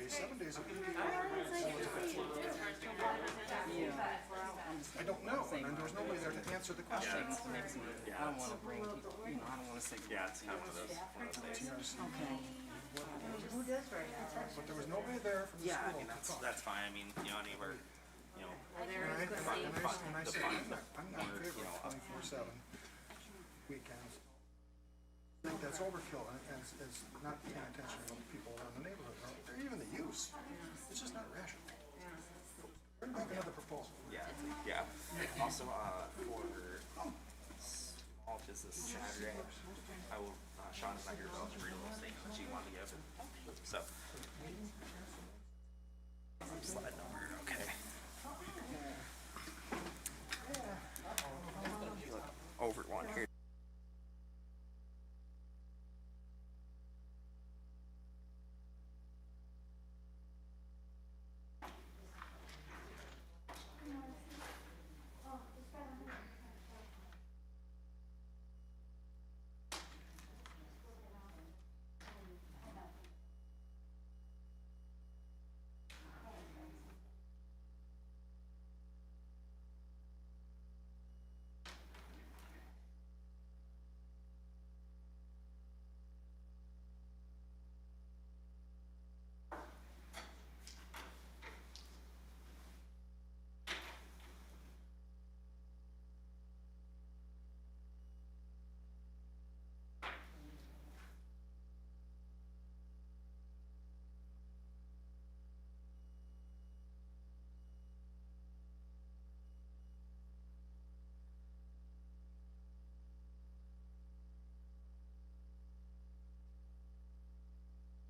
7 days a week. I don't know, and there's nobody there to answer the questions. I don't want to bring, I don't want to say. Yeah, it's kind of one of those. Okay. But there was nobody there from the Yeah, I school mean, to talk. That's fine. I mean, anywhere, And I said, I'm not in favor of 24/7 weekends. I think that's overkill, and it's not paying attention to the people around the neighborhood, or even the use. It's just not rational. Bring back another proposal. yeah. Also, for small business Saturday, I will, Sean is not here, but I'll just read a little statement that she wanted to give. So. I'm sliding over, okay. Over one here.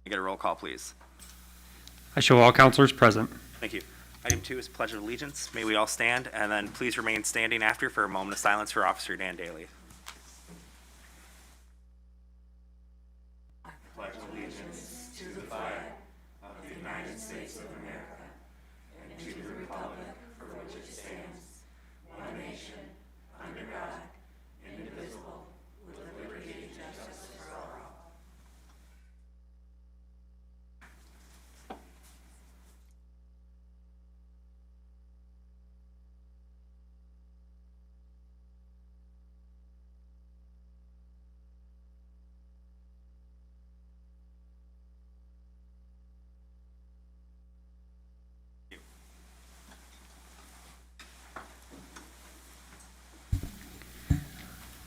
Get a roll call, please. I show all counselors present. Thank you. Item 2 is Pledge of Allegiance. May we all stand, and then please remain standing after for a moment of silence for Officer Dan Daly. Pledge allegiance to the flag of the United States of America and to the republic for which it stands, one nation, under God, indivisible, with liberty and justice for all.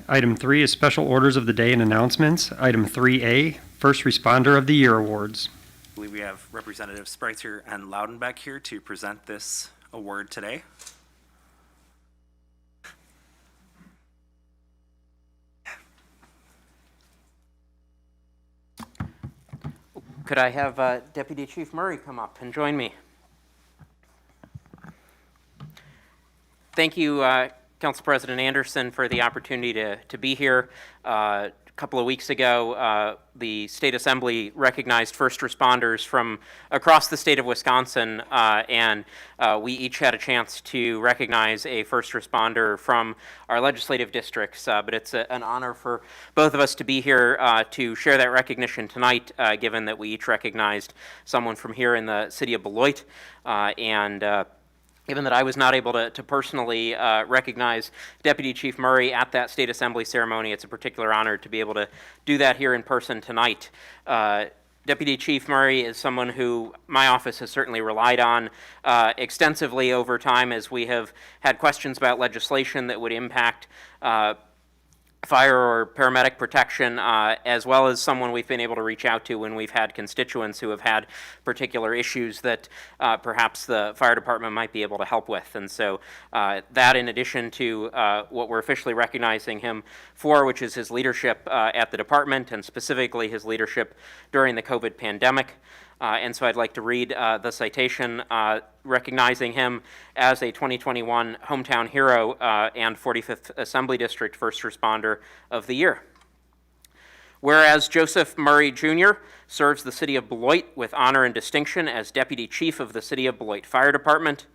Item 3 is special orders of the day and announcements. Item 3A, First Responder of the Year Awards. I believe we have Representative Spreitzer and Loudenbeck here to present this award today. Could I have Deputy Chief Murray come up and join me? Thank you, Council President Anderson, for the opportunity to be here. A couple of weeks ago, the State Assembly recognized first responders from across the state of Wisconsin, and we each had a chance to recognize a first responder from our legislative districts. But it's an honor for both of us to be here to share that recognition tonight, given that we each recognized someone from here in the city of Beloit, given that I was not able to personally recognize Deputy Chief Murray at that State Assembly ceremony, it's a particular honor to be able to do that here in person tonight. Deputy Chief Murray is someone who my office has certainly relied on extensively over time as we have had questions about legislation that would impact fire or paramedic protection, as well as someone we've been able to reach out to when we've had constituents who have had particular issues that perhaps the fire department might be able to help with. And so that, in addition to what we're officially recognizing him for, which is his leadership at the department, and specifically his leadership during the COVID pandemic. And so I'd like to read the citation recognizing him as a 2021 Hometown Hero and 45th Assembly District First Responder of the Year. Whereas Joseph Murray Jr. serves the city of Beloit with honor and distinction as Deputy Chief of the City of Beloit Fire Department,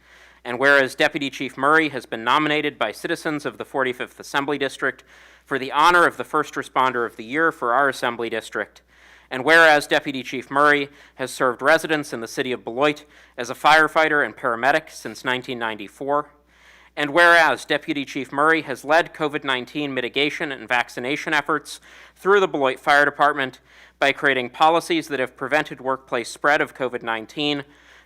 and whereas Deputy Chief Murray has been nominated by citizens of the 45th Assembly District for the honor of the First Responder of the Year for our Assembly District, And whereas Deputy Chief Murray has served residents in the city of Beloit as a firefighter and paramedic since 1994, and whereas Deputy Chief Murray has led COVID-19 mitigation and vaccination efforts through the Beloit Fire Department by creating policies that have prevented workplace spread of COVID-19,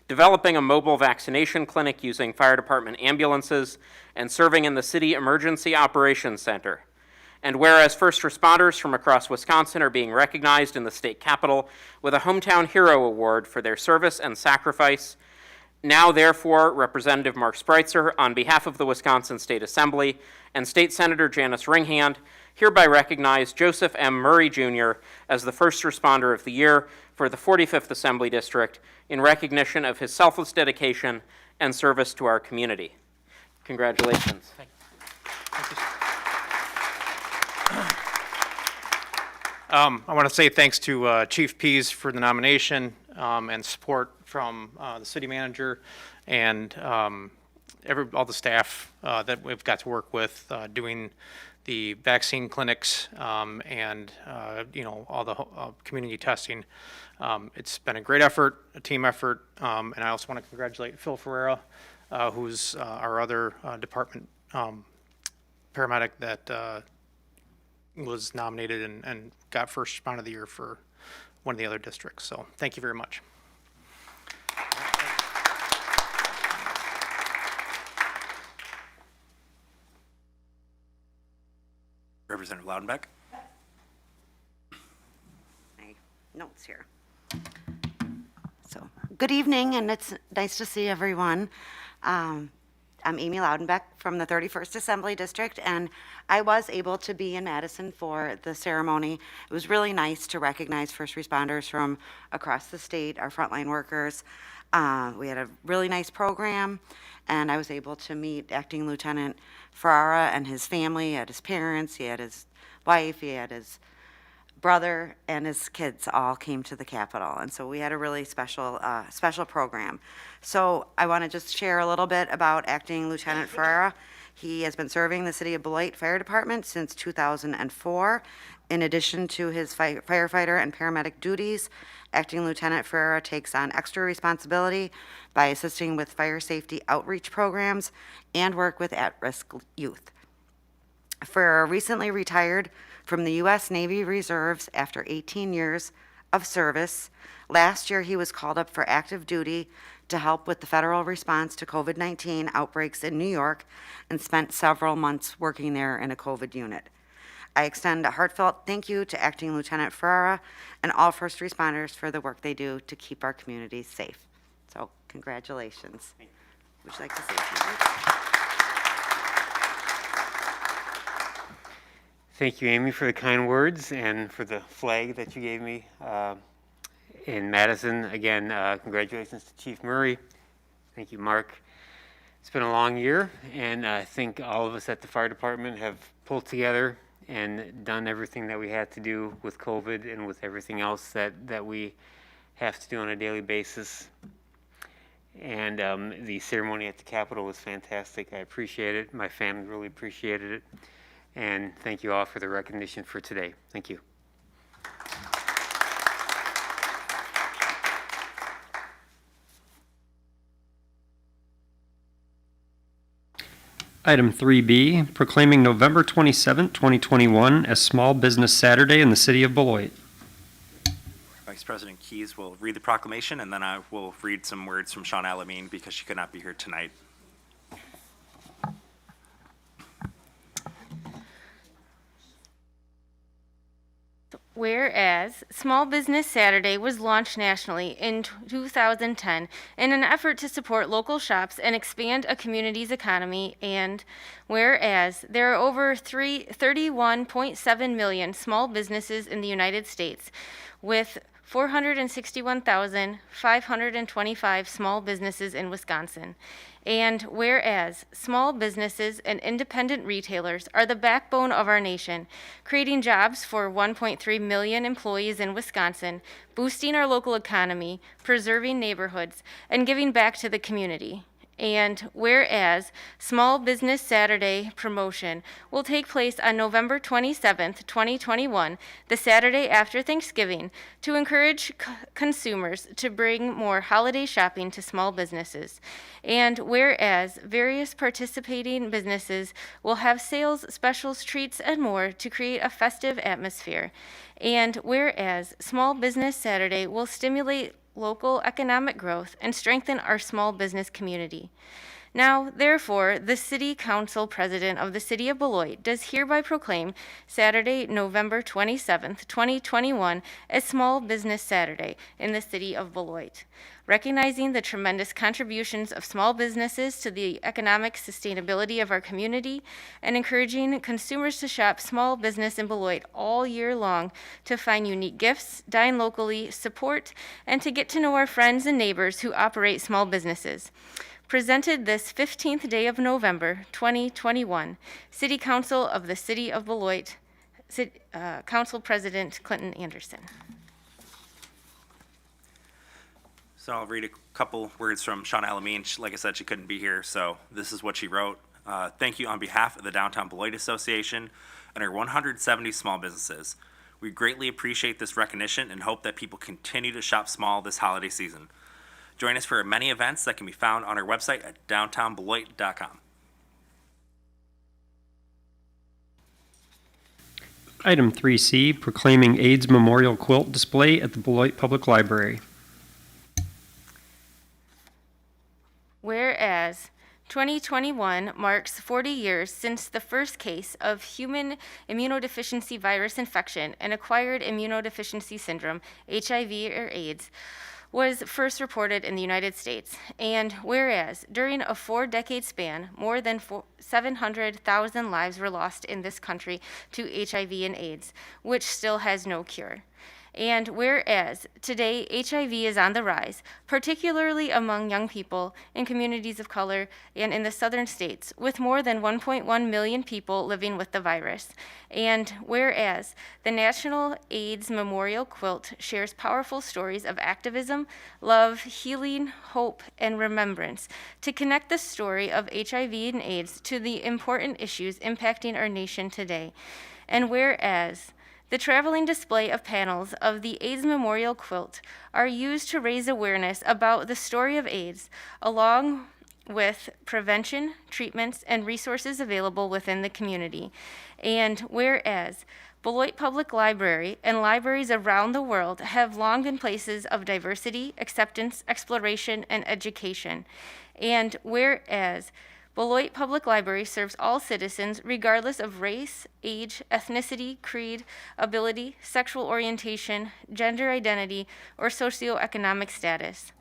developing a mobile vaccination clinic using fire department ambulances, and serving in the City Emergency Operations Center. And whereas first responders from across Wisconsin are being recognized in the state capitol with a Hometown Hero Award for their service and sacrifice, now therefore, Representative Mark Spreitzer, on behalf of the Wisconsin State Assembly, and State Senator Janice Ringhand, hereby recognize Joseph M. Murray Jr. as the First Responder of the Year for the 45th Assembly District in recognition of his selfless dedication and service to our community. Congratulations. I want to say thanks to Chief Pease for the nomination and support from the city manager and all the staff that we've got to work with doing the vaccine clinics and all the community testing. It's been a great effort, a team effort, and I also want to congratulate Phil Ferreira, who's our other department paramedic that was nominated and got First Responder of the Year for one of the other districts. So thank you very much. Representative Loudenbeck. My notes here. So, good evening, and it's nice to see everyone. I'm Amy Loudenbeck from the 31st Assembly District, and I was able to be in Madison for the ceremony. It was really nice to recognize first responders from across the state, our frontline workers. We had a really nice program, and I was able to meet Acting Lieutenant Ferrara and his family. He had his parents, he had his wife, he had his brother, and his kids all came to the Capitol. And so we had a really special program. So I want to just share a little bit about Acting Lieutenant Ferrara. He has been serving the City of Beloit Fire Department since 2004. In addition to his firefighter and paramedic duties, Acting Lieutenant Ferrara takes on extra responsibility by assisting with fire safety outreach programs and work with at-risk youth. Ferrara recently retired from the U.S. Navy Reserves after 18 years of service. Last year, he was called up for active duty to help with the federal response to COVID-19 outbreaks in New York and spent several months working there in a COVID unit. I extend a heartfelt thank you to Acting Lieutenant Ferrara and all first responders for the work they do to keep our communities safe. So, congratulations. Would you like to say something? Thank you, Amy, for the kind words and for the flag that you gave me in Madison. Again, congratulations to Chief Murray. Thank you, Mark. It's been a long year, and I think all of us at the fire department have pulled together and done everything that we had to do with COVID and with everything else that we have to do on a daily basis. And the ceremony at the Capitol was fantastic. I appreciate it. My family really appreciated it. And thank you all for the recognition for today. Thank you. Item 3B, proclaiming November 27, 2021 as Small Business Saturday in the city of Beloit. Vice President Keys will read the proclamation, and then I will read some words from Sean Alameen because she could not be here tonight. Whereas Small Business Saturday was launched nationally in 2010 in an effort to support local shops and expand a community's economy, and whereas there are over 31.7 million small businesses in the United States, with 461,525 small businesses in Wisconsin. And whereas small businesses and independent retailers are the backbone of our nation, creating jobs for 1.3 million employees in Wisconsin, boosting our local economy, preserving neighborhoods, and giving back to the community. And whereas Small Business Saturday promotion will take place on November 27th, 2021, the Saturday after Thanksgiving, to encourage consumers to bring more holiday shopping to small businesses. And whereas various participating businesses will have sales, specials, treats, and more to create a festive atmosphere. And whereas Small Business Saturday will stimulate local economic growth and strengthen our small business community. Now, therefore, the City Council President of the City of Beloit does hereby proclaim Saturday, November 27th, 2021 as Small Business Saturday in the City of Beloit, recognizing the tremendous contributions of small businesses to the economic sustainability of our community and encouraging consumers to shop small business in Beloit all year long to find unique gifts, dine locally, support, and to get to know our friends and neighbors who operate small businesses. Presented this 15th day of November, 2021, City Council of the City of Beloit, Council President Clinton Anderson. So I'll read a couple words from Shauna Alameen. Like I said, she couldn't be here, so this is what she wrote. Thank you on behalf of the Downtown Beloit Association and our 170 small businesses. We greatly appreciate this recognition and hope that people continue to shop small this holiday season. Join us for many events that can be found on our website at downtownbeloit.com. Item 3C, proclaiming AIDS Memorial Quilt Display at the Beloit Public Library. Whereas 2021 marks 40 years since the first case of human immunodeficiency virus infection and acquired immunodeficiency syndrome, HIV or AIDS, was first reported in the United States. And whereas during a 4-decade span, more than 700,000 lives were lost in this country to HIV and AIDS, which still has no cure. And whereas today HIV is on the rise, particularly among young people in communities of color and in the southern states, with more than 1.1 million people living with the virus. And whereas the National AIDS Memorial Quilt shares powerful stories of activism, love, healing, hope, and remembrance to connect the story of HIV and AIDS to the important issues impacting our nation today. And whereas the traveling display of panels of the AIDS Memorial Quilt are used to raise awareness about the story of AIDS, along with prevention, treatments, and resources available within the community. And whereas Beloit Public Library and libraries around the world have long been places of diversity, acceptance, exploration, and education. And whereas Beloit Public Library serves all citizens regardless of race, age, ethnicity, creed, ability, sexual orientation, gender identity, or socioeconomic status.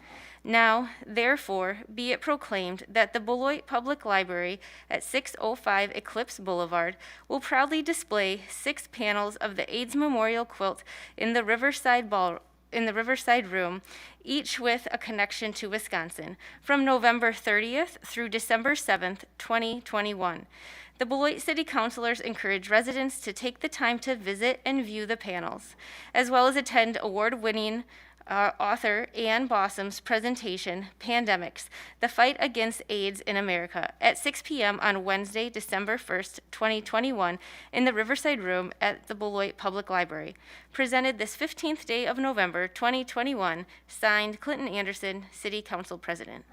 Now, therefore, be it proclaimed that the Beloit Public Library at 605 Eclipse Boulevard will proudly display 6 panels of the AIDS Memorial Quilt in the Riverside Room, each with a connection to Wisconsin, from November 30th through December 7th, 2021. The Beloit City Councilors encourage residents to take the time to visit and view the panels, as well as attend award-winning author Ann Bossum's presentation, Pandemics, The Fight Against AIDS in America, at 6 p.m. on Wednesday, December 1st, 2021, in the Riverside Room at the Beloit Public Library. Presented this 15th day of November, 2021, signed Clinton Anderson, City Council President.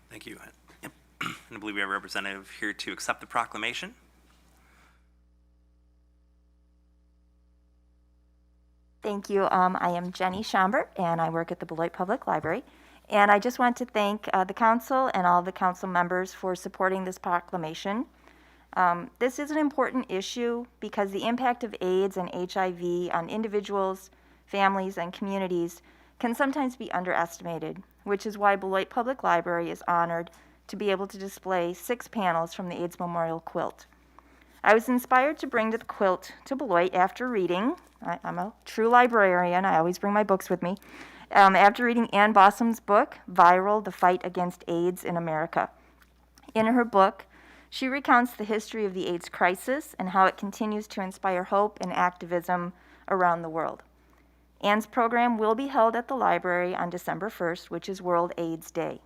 Thank you. Yep. And I believe we have a representative here to accept the proclamation. Thank you. I am Jenny Schomburg, and I work at the Beloit Public Library. And I just want to thank the council and all the council members for supporting this proclamation. This is an important issue because the impact of AIDS and HIV on individuals, families, and communities can sometimes be underestimated, which is why Beloit Public Library is honored to be able to display 6 panels from the AIDS Memorial Quilt. I was inspired to bring the quilt to Beloit after reading. I'm a true librarian. I always bring my books with me. After reading Ann Bossum's book, Viral, The Fight Against AIDS in America. In her book, she recounts the history of the AIDS crisis and how it continues to inspire hope and activism around the world. Ann's program will be held at the library on December 1st, which is World AIDS Day.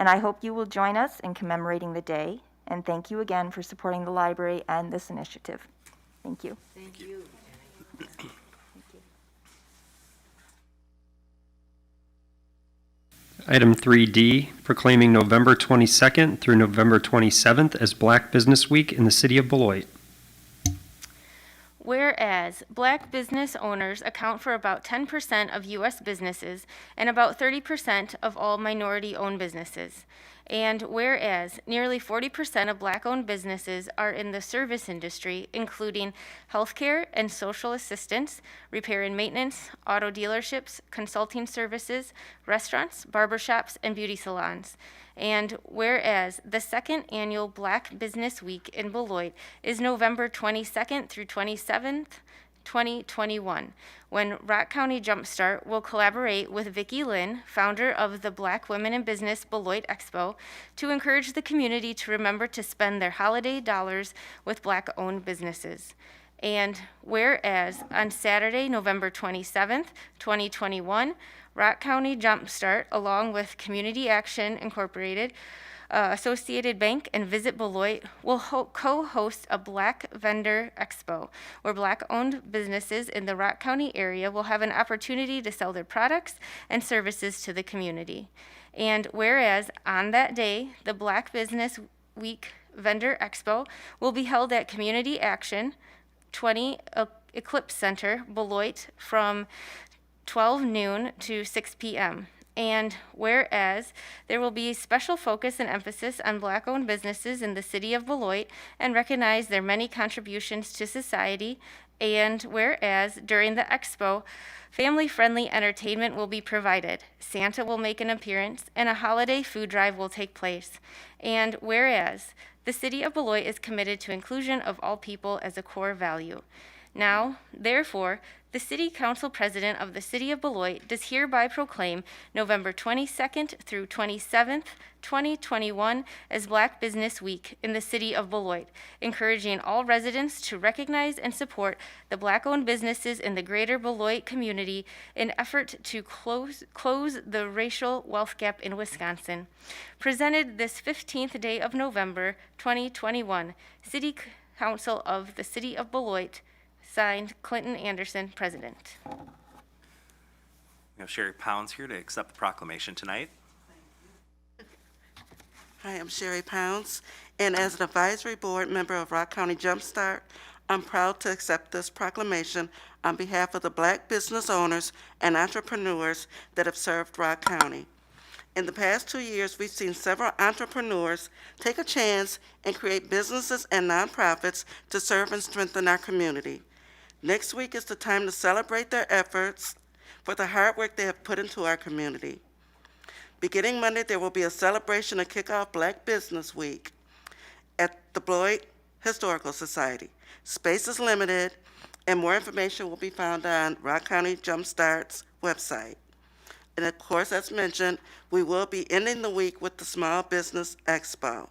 And I hope you will join us in commemorating the day. And thank you again for supporting the library and this initiative. Thank you. Thank you. Item 3D, proclaiming November 22nd through November 27th as Black Business Week in the city of Beloit. Whereas Black business owners account for about 10% of U.S. businesses and about 30% of all minority-owned businesses. And whereas nearly 40% of Black-owned businesses are in the service industry, including healthcare and social assistance, repair and maintenance, auto dealerships, consulting services, restaurants, barbershops, and beauty salons. And whereas the second annual Black Business Week in Beloit is November 22nd through 27th, 2021, when Rock County Jumpstart will collaborate with Vicki Lynn, founder of the Black Women in Business Beloit Expo, to encourage the community to remember to spend their holiday dollars with Black-owned businesses. And whereas on Saturday, November 27th, 2021, Rock County Jumpstart, along with Community Action Incorporated, Associated Bank, and Visit Beloit will co-host a Black Vendor Expo, where Black-owned businesses in the Rock County area will have an opportunity to sell their products and services to the community. And whereas on that day, the Black Business Week Vendor Expo will be held at Community Action 20 Eclipse Center, Beloit, from 12 noon to 6 p.m. And whereas there will be special focus and emphasis on Black-owned businesses in the city of Beloit and recognize their many contributions to society, and whereas during the expo, family-friendly entertainment will be provided, Santa will make an appearance, and a holiday food drive will take place. And whereas the city of Beloit is committed to inclusion of all people as a core value. Now, therefore, the City Council President of the City of Beloit does hereby proclaim November 22nd through 27th, 2021 as Black Business Week in the City of Beloit, encouraging all residents to recognize and support the Black-owned businesses in the greater Beloit community in effort to close the racial wealth gap in Wisconsin. Presented this 15th day of November 2021, City Council of the City of Beloit. Signed, Clinton Anderson, President. We have Sherry Pounds here to accept the proclamation tonight. Hi, I'm Sherry Pounds, and as an advisory board member of Rock County Jumpstart, I'm proud to accept this proclamation on behalf of the Black business owners and entrepreneurs that have served Rock County. In the past 2 years, we've seen several entrepreneurs take a chance and create businesses and nonprofits to serve and strengthen our community. Next week is the time to celebrate their efforts for the hard work they have put into our community. Beginning Monday, there will be a celebration to kick off Black Business Week at the Beloit Historical Society. Space is limited, and more information will be found on Rock County Jumpstart's website. And of course, as mentioned, we will be ending the week with the Small Business Expo.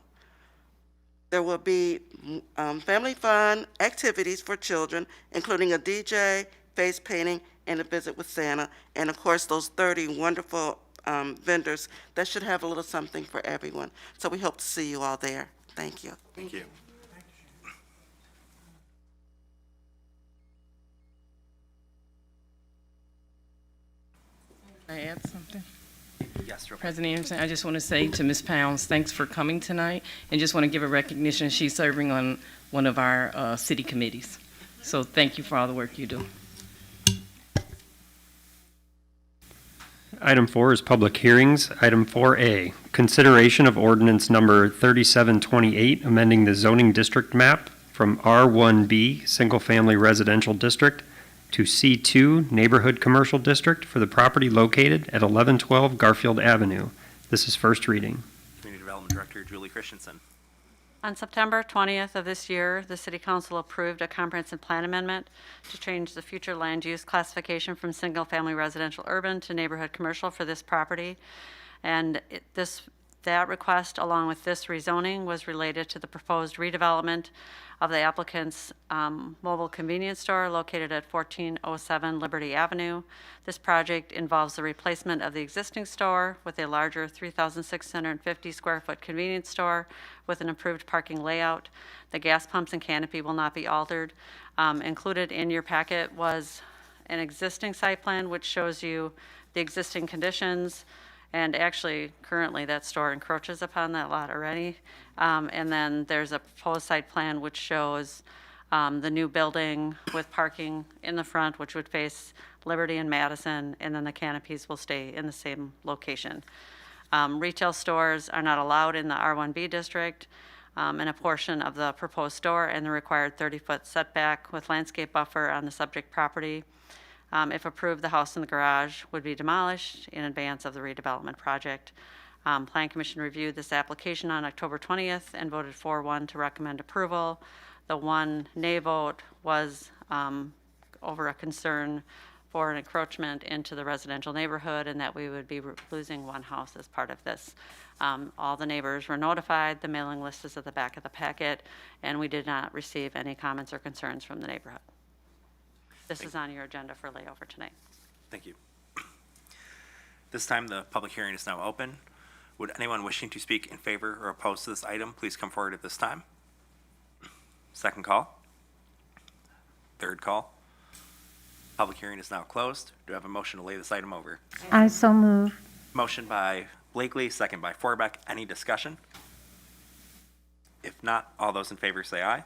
There will be family fun activities for children, including a DJ, face painting, and a visit with Santa. And of course, those 30 wonderful vendors that should have a little something for everyone. So we hope to see you all there. Thank you. Thank you. Can I add something? Yes, real quick. President Anderson, I just want to say to Ms. Pounds, thanks for coming tonight, and just want to give a recognition. She's serving on one of our city committees. So thank you for all the work you do. Item 4 is public hearings. Item 4A, consideration of ordinance number 3728, amending the zoning district map from R1B, Single Family Residential District, to C2, Neighborhood Commercial District for the property located at 1112 Garfield Avenue. This is first reading. Community Development Director Julie Christensen. On September 20th of this year, the City Council approved a comprehensive plan amendment to change the future land use classification from single-family residential urban to neighborhood commercial for this property. And this That request, along with this rezoning, was related to the proposed redevelopment of the applicant's mobile convenience store located at 1407 Liberty Avenue. This project involves the replacement of the existing store with a larger 3,650 square foot convenience store with an improved parking layout. The gas pumps and canopy will not be altered. Included in your packet was an existing site plan which shows you the existing conditions. And actually, currently, that store encroaches upon that lot already. And then there's a proposed site plan which shows the new building with parking in the front, which would face Liberty and Madison, and then the canopies will stay in the same location. Retail stores are not allowed in the R1B district, and a portion of the proposed store and the required 30-foot setback with landscape buffer on the subject property. If approved, the house and the garage would be demolished in advance of the redevelopment project. Plan Commission reviewed this application on October 20th and voted 4-1 to recommend approval. The one nay vote was over a concern for an encroachment into the residential neighborhood and that we would be losing one house as part of this. All the neighbors were notified. The mailing list is at the back of the packet, and we did not receive any comments or concerns from the neighborhood. This is on your agenda for layover tonight. Thank you. This time, the public hearing is now open. Would anyone wishing to speak in favor or opposed to this item, please come forward at this time. Second call. Third call. Public hearing is now closed. Do I have a motion to lay this item over? I so move. Motion by Blakely, second by Forbeck. Any discussion? If not, all those in favor say aye.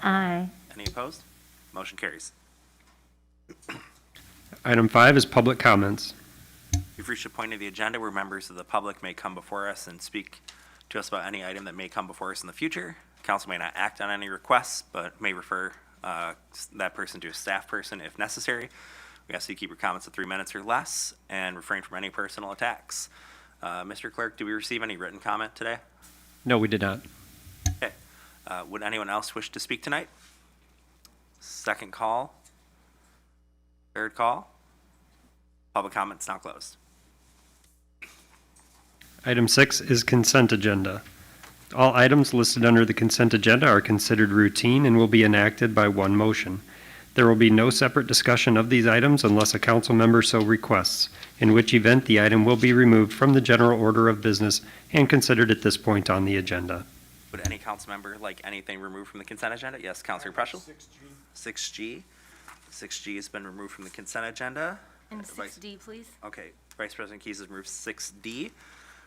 Aye. Any opposed? Motion carries. Item 5 is public comments. We've reached a point of the agenda where members of the public may come before us and speak to us about any item that may come before us in the future. Council may not act on any requests, but may refer that person to a staff person if necessary. We ask you to keep your comments to 3 minutes or less and refrain from any personal attacks. Mr. Clerk, do we receive any written comment today? No, we did not. Okay. Would anyone else wish to speak tonight? Second call. Third call. Public comments now closed. Item 6 is consent agenda. All items listed under the consent agenda are considered routine and will be enacted by one motion. There will be no separate discussion of these items unless a council member so requests, in which event the item will be removed from the general order of business and considered at this point on the agenda. Would any council member like anything removed from the consent agenda? Yes, Councilor Preschel. 6G. 6G has been removed from the consent agenda. And 6D, please. Okay, Vice President Keys has removed 6D.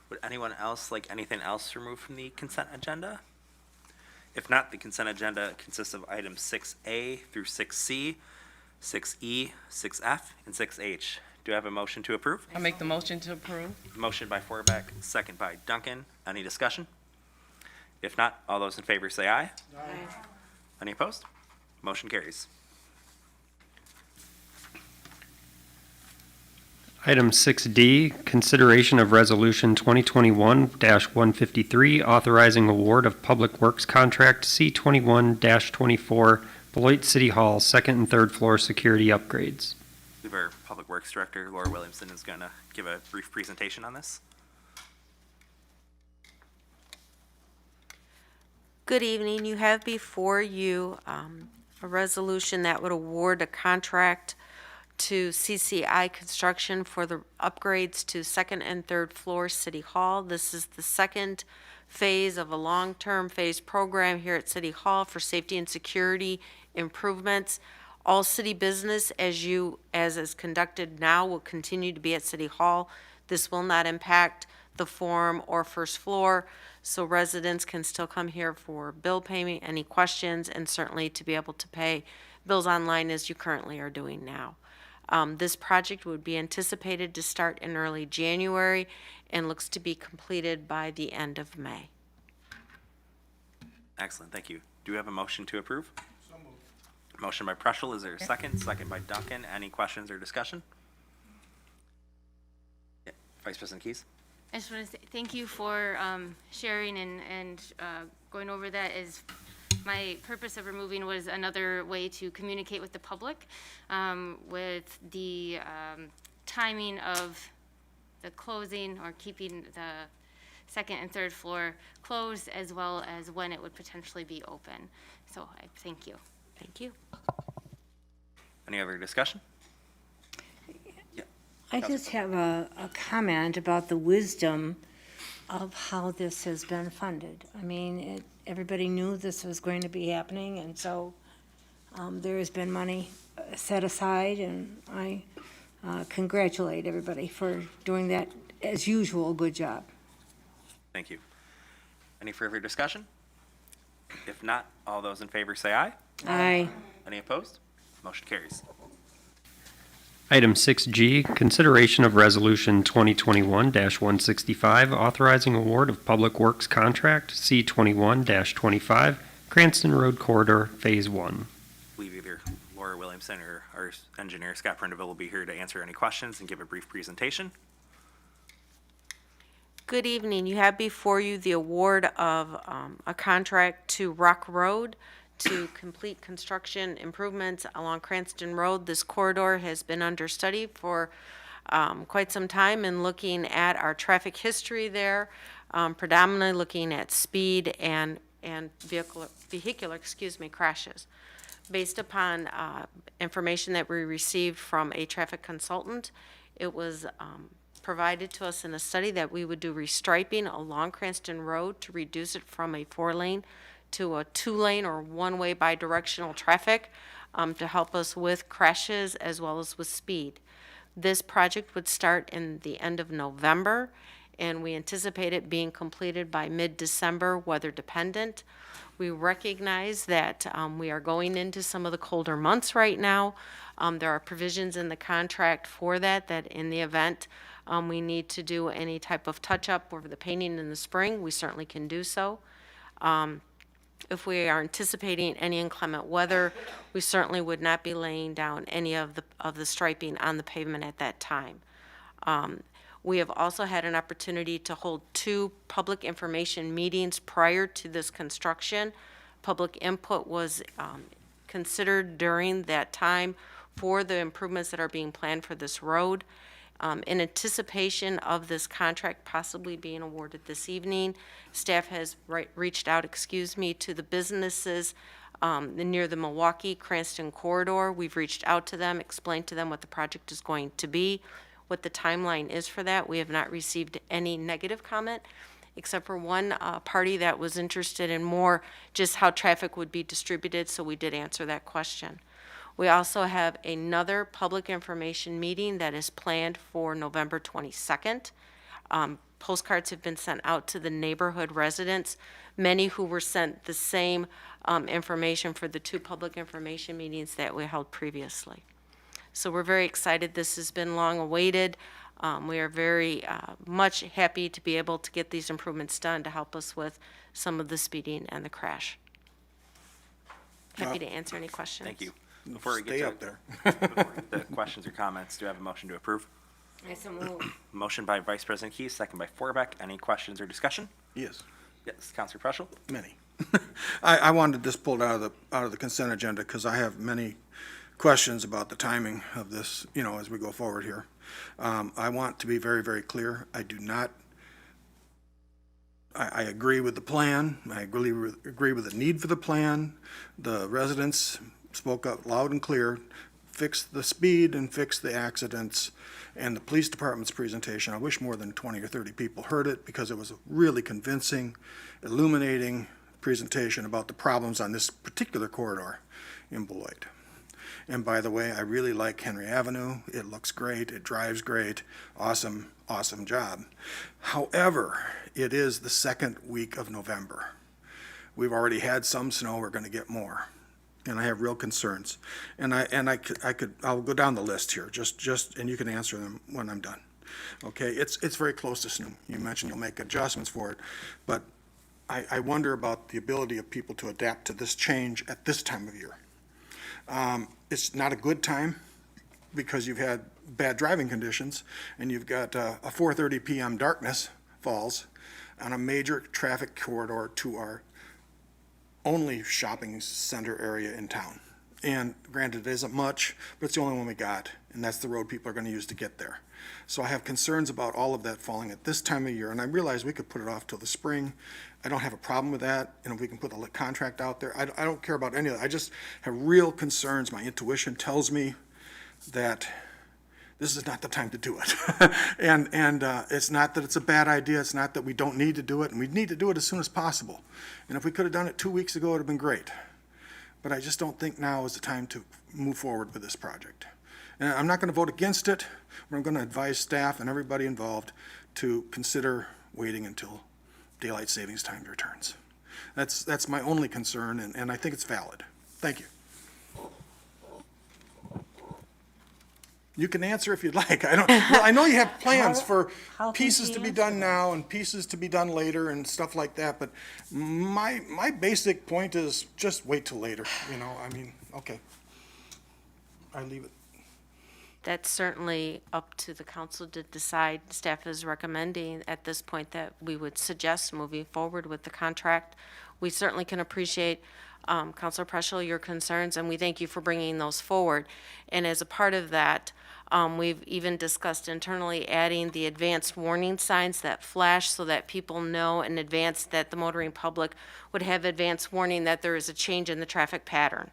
Would anyone else like anything else removed from the consent agenda? If not, the consent agenda consists of items 6A through 6C, 6E, 6F, and 6H. Do I have a motion to approve? I make the motion to approve. Motion by Forbeck, second by Duncan. Any discussion? If not, all those in favor say aye. Aye. Any opposed? Motion carries. Item 6D, consideration of Resolution 2021-153, authorizing award of Public Works Contract C21-24, Beloit City Hall, second and third floor security upgrades. I believe our Public Works Director, Laura Williamson, is going to give a brief presentation on this. Good evening. You have before you a resolution that would award a contract to CCI Construction for the upgrades to second and third floor City Hall. This is the second phase of a long-term phase program here at City Hall for safety and security improvements. All city business as is conducted now will continue to be at City Hall. This will not impact the forum or first floor, so residents can still come here for bill payment, any questions, and certainly to be able to pay bills online as you currently are doing now. This project would be anticipated to start in early January and looks to be completed by the end of May. Excellent, thank you. Do we have a motion to approve? So moved. Motion by Preschel, is there a second? Second by Duncan. Any questions or discussion? Yeah. Vice President Keys? I just want to say thank you for sharing and going over that. As my purpose of removing was another way to communicate with the public with the timing of the closing or keeping the second and third floor closed, as well as when it would potentially be open. So I thank you. Thank you. Any other discussion? I just have a comment about the wisdom of how this has been funded. I mean, everybody knew this was going to be happening, and so there has been money set aside, and I congratulate everybody for doing that, as usual, good job. Thank you. Any further discussion? If not, all those in favor say aye. Aye. Any opposed? Motion carries. Item 6G, consideration of Resolution 2021-165, authorizing award of Public Works Contract C21-25, Cranston Road Corridor, Phase 1. I believe either Laura Williamson or our engineer, Scott Prindiville, will be here to answer any questions and give a brief presentation. Good evening. You have before you the award of a contract to Rock Road to complete construction improvements along Cranston Road. This corridor has been under study for quite some time, and looking at our traffic history there, predominantly looking at speed and vehicular crashes. Based upon information that we received from a traffic consultant, it was provided to us in a study that we would do restriping along Cranston Road to reduce it from a 4-lane to a 2-lane or one-way bi-directional traffic to help us with crashes as well as with speed. This project would start in the end of November, and we anticipate it being completed by mid-December, weather dependent. We recognize that we are going into some of the colder months right now. There are provisions in the contract for that in the event we need to do any type of touch-up over the painting in the spring, we certainly can do so. If we are anticipating any inclement weather, we certainly would not be laying down any of the striping on the pavement at that time. We have also had an opportunity to hold 2 public information meetings prior to this construction. Public input was considered during that time for the improvements that are being planned for this road. In anticipation of this contract possibly being awarded this evening, staff has reached out, to the businesses near the Milwaukee-Cranston corridor. We've reached out to them, explained to them what the project is going to be, what the timeline is for that. We have not received any negative comment, except for one party that was interested in more just how traffic would be distributed, so we did answer that question. We also have another public information meeting that is planned for November 22nd. Postcards have been sent out to the neighborhood residents, many who were sent the same information for the 2 public information meetings that we held previously. So we're very excited. This has been long awaited. We are very much happy to be able to get these improvements done to help us with some of the speeding and the crash. Happy to answer any questions. Thank you. Before we Stay get up there. the questions or comments, do I have a motion to approve? I so move. Motion by Vice President Keys, second by Forbeck. Any questions or discussion? Yes, Yes, Counselor Preschel? many. I wanted this pulled out of the consent agenda because I have many questions about the timing of this, as we go forward here. I want to be very, very clear. I do not, I agree with the plan. I agree with the need for the plan. The residents spoke up loud and clear, fix the speed and fix the accidents. And the police department's presentation, I wish more than 20 or 30 people heard it because it was a really convincing, illuminating presentation about the problems on this particular corridor in Beloit. And by the way, I really like Henry Avenue. It looks great. It drives great. Awesome, awesome job. However, it is the 2nd week of November. We've already had some snow. We're going to get more. And I have real concerns. And I'll go down the list here, and you can answer them when I'm done. Okay, it's very close to snow. You mentioned you'll make adjustments for it, but I wonder about the ability of people to adapt to this change at this time of year. It's not a good time because you've had bad driving conditions and you've got a 4:30 p.m. darkness falls on a major traffic corridor to our only shopping center area in town. And granted, it isn't much, but it's the only one we got, and that's the road people are gonna use to get there. So I have concerns about all of that falling at this time of year, and I realize we could put it off till the spring. I don't have a problem with that, and if we can put the contract out there, I don't care about any of that. I just have real concerns. My intuition tells me that this is not the time to do it. And it's not that it's a bad idea, it's not that we don't need to do it, and we need to do it as soon as possible. And if we could have done it 2 weeks ago, it would have been great. But I just don't think now is the time to move forward with this project. And I'm not going to vote against it, but I'm going to advise staff and everybody involved to consider waiting until daylight savings time returns. That's my only concern, and I think it's valid. Thank you. You can answer if you'd like. Well, I know you have plans for pieces to be done now and pieces to be done later and stuff like that, but my basic point is just wait till later, okay. I leave it. That's certainly up to the council to decide. Staff is recommending at this point that we would suggest moving forward with the contract. We certainly can appreciate, Councilor Preschel, your concerns, and we thank you for bringing those forward. And as a part of that, we've even discussed internally adding the advanced warning signs that flash so that people know in advance, that the motoring public would have advanced warning that there is a change in the traffic pattern.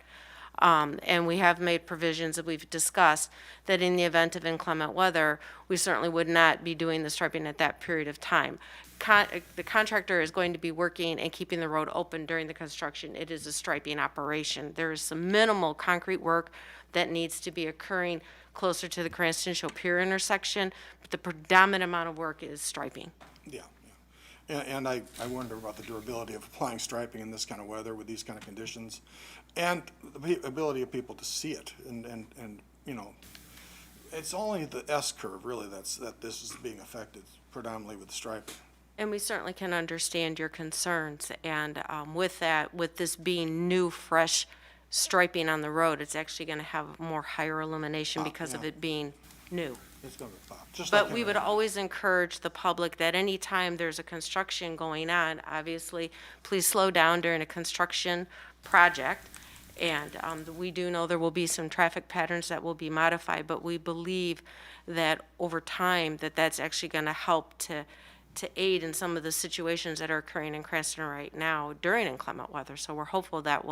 And we have made provisions that we've discussed that in the event of inclement weather, we certainly would not be doing the striping at that period of time. The contractor is going to be working and keeping the road open during the construction. It is a striping operation. There is some minimal concrete work that needs to be occurring closer to the Cranston-Show Pier intersection, but the predominant amount of work is striping. Yeah. And I wonder about the durability of applying striping in this kind of weather with these kind of conditions, and the ability of people to see it. And it's only the S curve really that this is being affected predominantly with the striping. And we certainly can understand your concerns. And with that, with this being new, fresh striping on the road, it's actually going to have more higher illumination because of it being new. It's going to pop. Just But like we would everything. always encourage the public that anytime there's a construction going on, obviously, please slow down during a construction project. And we do know there will be some traffic patterns that will be modified, but we believe that over time, that's actually going to help to aid in some of the situations that are occurring in Cranston right now during inclement weather. So we're hopeful that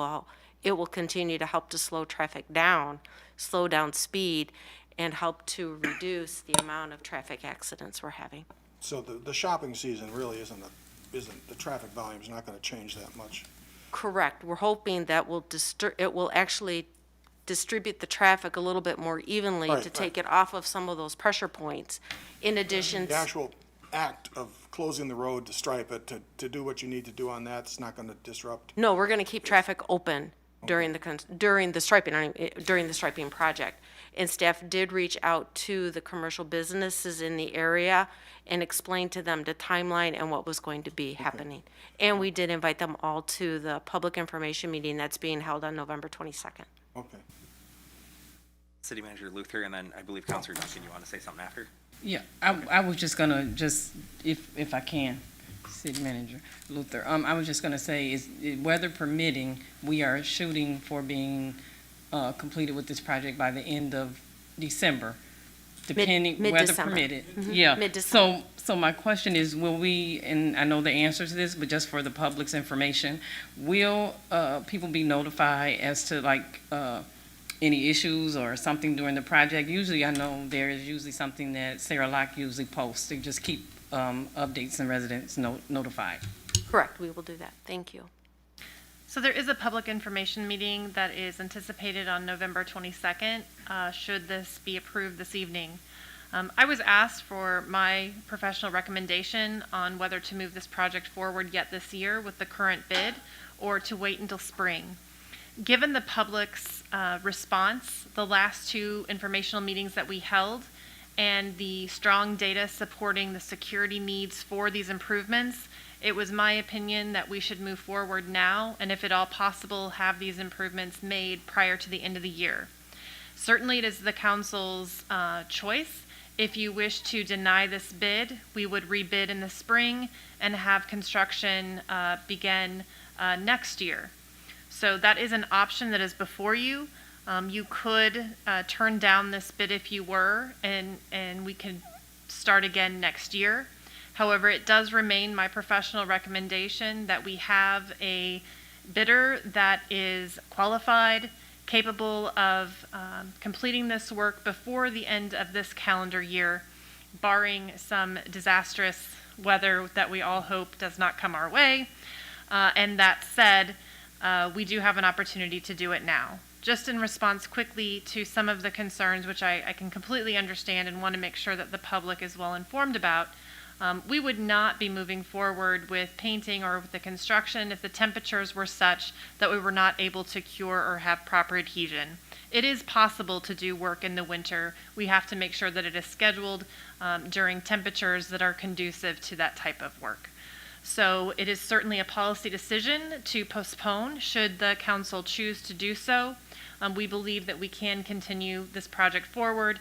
it will continue to help to slow traffic down, slow down speed, and help to reduce the amount of traffic accidents we're having. So the shopping season really isn't the traffic volume's not going to change that much. Correct. We're hoping that it will actually distribute the traffic a little bit more evenly to take it off of some of those pressure points. In addition, The actual act of closing the road to stripe it, to do what you need to do on that, it's not going to disrupt. no, we're going to keep traffic open during the striping project. And staff did reach out to the commercial businesses in the area and explain to them the timeline and what was going to be happening. And we did invite them all to the public information meeting that's being held on November 22nd. Okay. City Manager Luther, and then I believe Councilor Duncan, you want to say something after? Yeah, I was just gonna if I can, City Manager Luther, I was just gonna say, weather permitting, we are shooting for being completed with this project by the end of December, depending, weather Mid-December. permitted. Mhm. Yeah. Mid-December. So my question is, will we, and I know the answer to this, but just for the public's information, will people be notified as to any issues or something during the project? Usually, I know there is usually something that Sarah Locke usually posts to just keep updates and residents notified. Correct, we will do that. Thank you. So there is a public information meeting that is anticipated on November 22nd, should this be approved this evening. I was asked for my professional recommendation on whether to move this project forward yet this year with the current bid or to wait until spring. Given the public's response, the last two informational meetings that we held, and the strong data supporting the security needs for these improvements, it was my opinion that we should move forward now, and if at all possible, have these improvements made prior to the end of the year. Certainly, it is the council's choice. If you wish to deny this bid, we would rebid in the spring and have construction begin next year. So that is an option that is before you. You could turn down this bid if you were, and we could start again next year. However, it does remain my professional recommendation that we have a bidder that is qualified, capable of completing this work before the end of this calendar year, barring some disastrous weather that we all hope does not come our way. And that said, we do have an opportunity to do it now. Just in response quickly to some of the concerns, which I can completely understand and want to make sure that the public is well informed about, we would not be moving forward with painting or with the construction if the temperatures were such that we were not able to cure or have proper adhesion. It is possible to do work in the winter. We have to make sure that it is scheduled during temperatures that are conducive to that type of work. So it is certainly a policy decision to postpone should the council choose to do so. We believe that we can continue this project forward.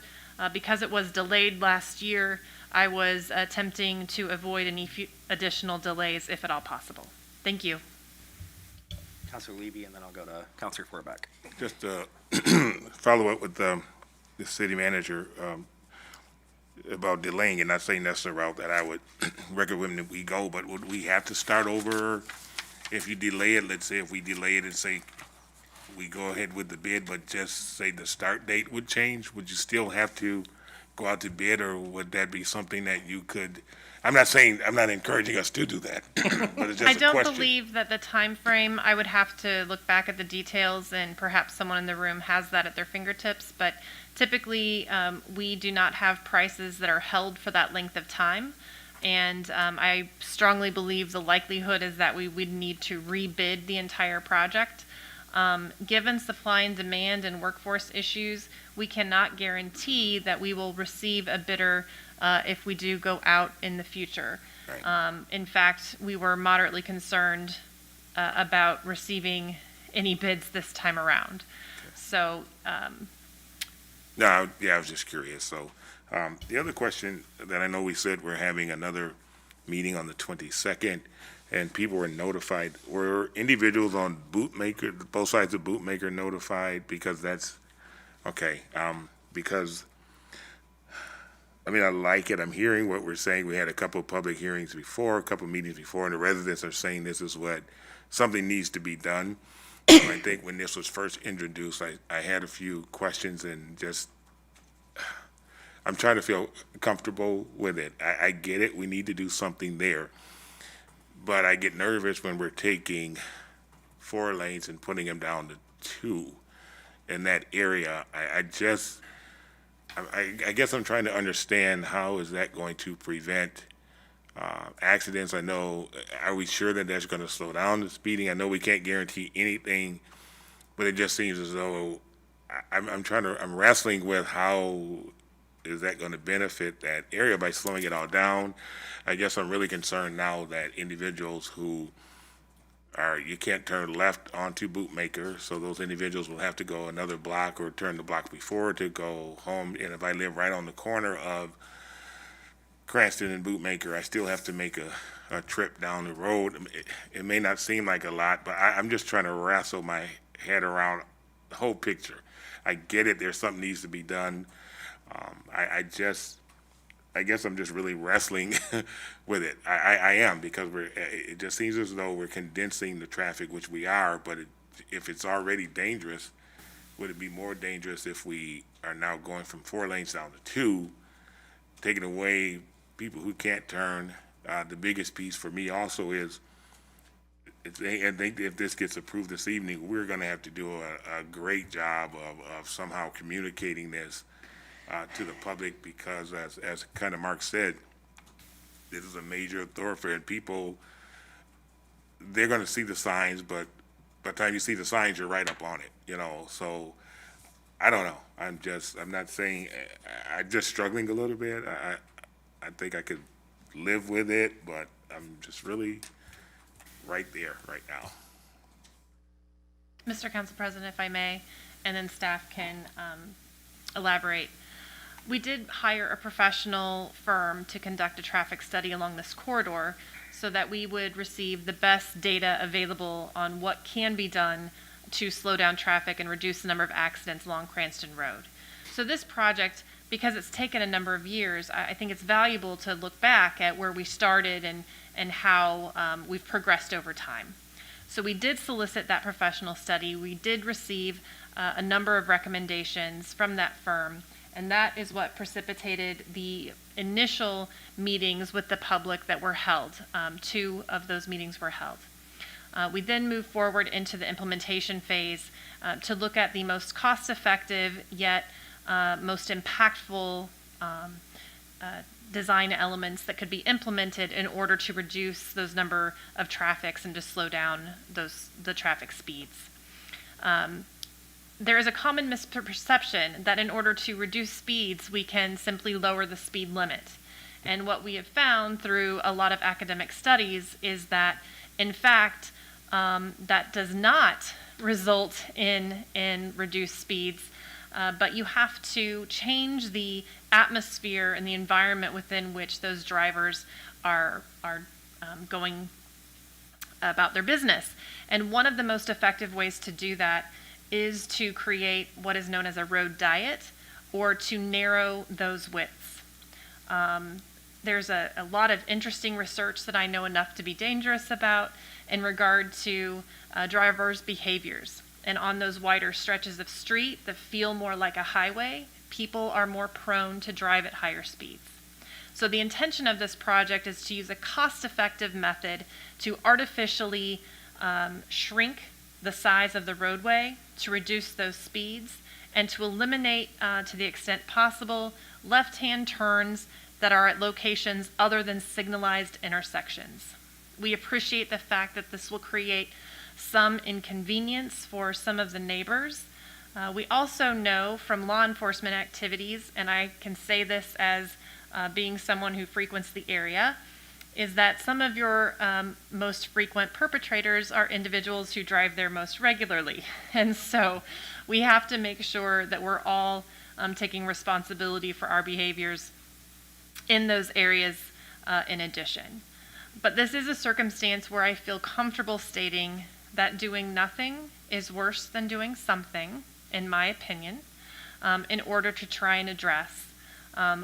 Because it was delayed last year, I was attempting to avoid any additional delays if at all possible. Thank you. Councilor Levy, and then I'll go to Councilor Forbeck. Just to follow up with the city manager about delaying it, not saying that's the route that I would recommend that we go, but would we have to start over if you delay it? Let's say if we delay it and say we go ahead with the bid, but just say the start date would change, would you still have to go out to bid, or would that be something that you could? I'm not encouraging us to do that, but it's just I a don't question. believe that the time frame, I would have to look back at the details, and perhaps someone in the room has that at their fingertips, but typically we do not have prices that are held for that length of time. And I strongly believe the likelihood is that we would need to rebid the entire project. Given supply and demand and workforce issues, we cannot guarantee that we will receive a bidder if we do go out in the future. Right. In fact, we were moderately concerned about receiving any bids this time around. So, No, yeah, I was just curious. So, the other question that I know we said we're having another meeting on the 22nd, and people were notified. Were individuals on Bootmaker, both sides of Bootmaker, notified? Because that's okay. Because I mean, I like it. I'm hearing what we're saying. We had a couple of public hearings before, a couple of meetings before, and the residents are saying this is what something needs to be done. I think when this was first introduced, I had a few questions and just, I'm trying to feel comfortable with it. I get it. We need to do something there. But I get nervous when we're taking 4 lanes and putting them down to 2 in that area. I guess I'm trying to understand how is that going to prevent accidents. I know, are we sure that that's going to slow down the speeding? I know we can't guarantee anything, but it just seems as though I'm wrestling with how is that going to benefit that area by slowing it all down. I guess I'm really concerned now that individuals who you can't turn left onto Bootmaker, so those individuals will have to go another block or turn the block before to go home. And if I live right on the corner of Cranston and Bootmaker, I still have to make a trip down the road. It may not seem like a lot, but I'm just trying to wrestle my head around the whole picture. I get it, there's something needs to be done. I guess I'm just really wrestling with it. I am, because it just seems as though we're condensing the traffic, which we are, but if it's already dangerous, would it be more dangerous if we are now going from 4 lanes down to 2, taking away people who can't turn? The biggest piece for me also is, I think if this gets approved this evening, we're going to have to do a great job of somehow communicating this to the public, because as kind of Mark said, this is a major thoroughfare, and people, they're going to see the signs, but by the time you see the signs, you're right up on it, so I don't know. I'm not saying, I'm just struggling a little bit. I think I could live with it, but I'm just really right there right now. Mr. Council President, if I may, and then staff can elaborate. We did hire a professional firm to conduct a traffic study along this corridor so that we would receive the best data available on what can be done to slow down traffic and reduce the number of accidents along Cranston Road. So this project, because it's taken a number of years, I think it's valuable to look back at where we started and how we've progressed over time. So we did solicit that professional study. We did receive a number of recommendations from that firm, and that is what precipitated the initial meetings with the public that were held. 2 of those meetings were held. We then moved forward into the implementation phase to look at the most cost-effective yet most impactful design elements that could be implemented in order to reduce those number of traffics and to slow down the traffic speeds. There is a common misperception that in order to reduce speeds, we can simply lower the speed limit. And what we have found through a lot of academic studies is that, in fact, that does not result in reduced speeds, but you have to change the atmosphere and the environment within which those drivers are going about their business. And one of the most effective ways to do that is to create what is known as a road diet, or to narrow those widths. There's a lot of interesting research that I know enough to be dangerous about in regard to drivers' behaviors. And on those wider stretches of street that feel more like a highway, people are more prone to drive at higher speeds. So the intention of this project is to use a cost-effective method to artificially shrink the size of the roadway to reduce those speeds, and to eliminate, to the extent possible, left-hand turns that are at locations other than signalized intersections. We appreciate the fact that this will create some inconvenience for some of the neighbors. We also know from law enforcement activities, and I can say this as being someone who frequents the area, is that some of your most frequent perpetrators are individuals who drive there most regularly. And so we have to make sure that we're all taking responsibility for our behaviors in those areas in addition. But this is a circumstance where I feel comfortable stating that doing nothing is worse than doing something, in my opinion, in order to try and address.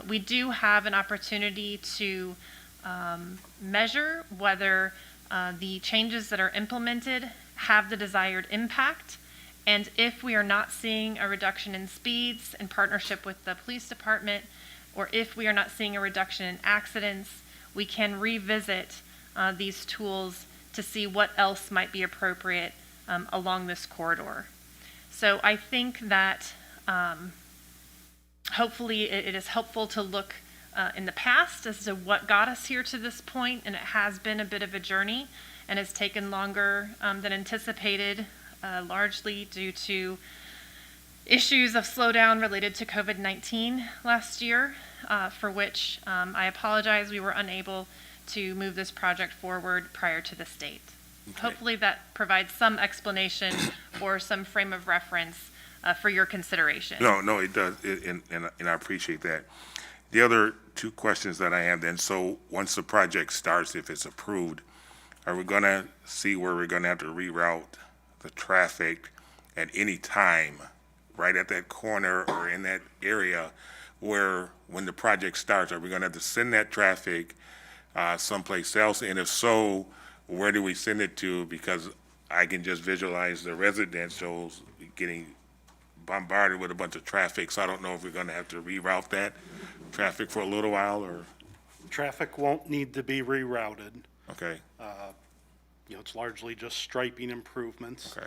We do have an opportunity to measure whether the changes that are implemented have the desired impact, and if we are not seeing a reduction in speeds in partnership with the police department, or if we are not seeing a reduction in accidents, we can revisit these tools to see what else might be appropriate along this corridor. So I think that hopefully it is helpful to look in the past as to what got us here to this point, and it has been a bit of a journey and has taken longer than anticipated, largely due to issues of slowdown related to COVID-19 last year, for which I apologize, we were unable to move this project forward prior to this date. Okay. Hopefully that provides some explanation or some frame of reference for your consideration. No, it does, and I appreciate that. The other 2 questions that I have then, so once the project starts, if it's approved, are we gonna see where we're gonna have to reroute the traffic at any time, right at that corner or in that area, where when the project starts, are we gonna have to send that traffic someplace else? And if so, where do we send it to? Because I can just visualize the residentials getting bombarded with a bunch of traffic, so I don't know if we're gonna have to reroute that traffic for a little while, or? Traffic won't need to be rerouted. Okay, It's largely just striping improvements. okay,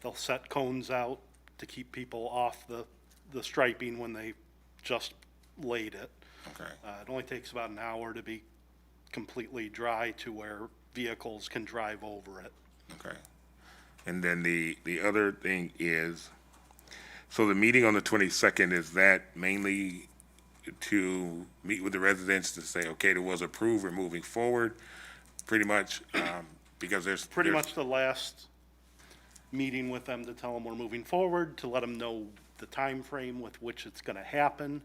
They'll set cones out to keep people off the striping when they just laid it. okay, It only takes about an hour to be completely dry to where vehicles can drive over it. okay. And then the other thing is, so the meeting on the 22nd, is that mainly to meet with the residents to say, okay, it was approved, we're moving forward, pretty much, because there's Pretty much the last meeting with them to tell them we're moving forward, to let them know the time frame with which it's gonna happen.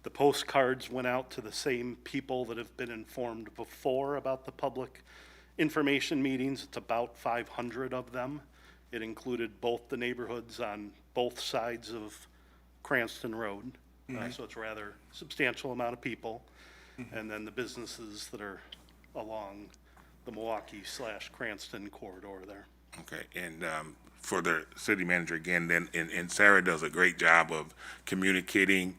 The postcards went out to the same people that have been informed before about the public information meetings. It's about 500 of them. It included both the neighborhoods on both sides of Cranston Road. So it's a rather substantial amount of people. And then the businesses that are along the Milwaukee/Cranston corridor there. Okay, and for the city manager again, then, and Sarah does a great job of communicating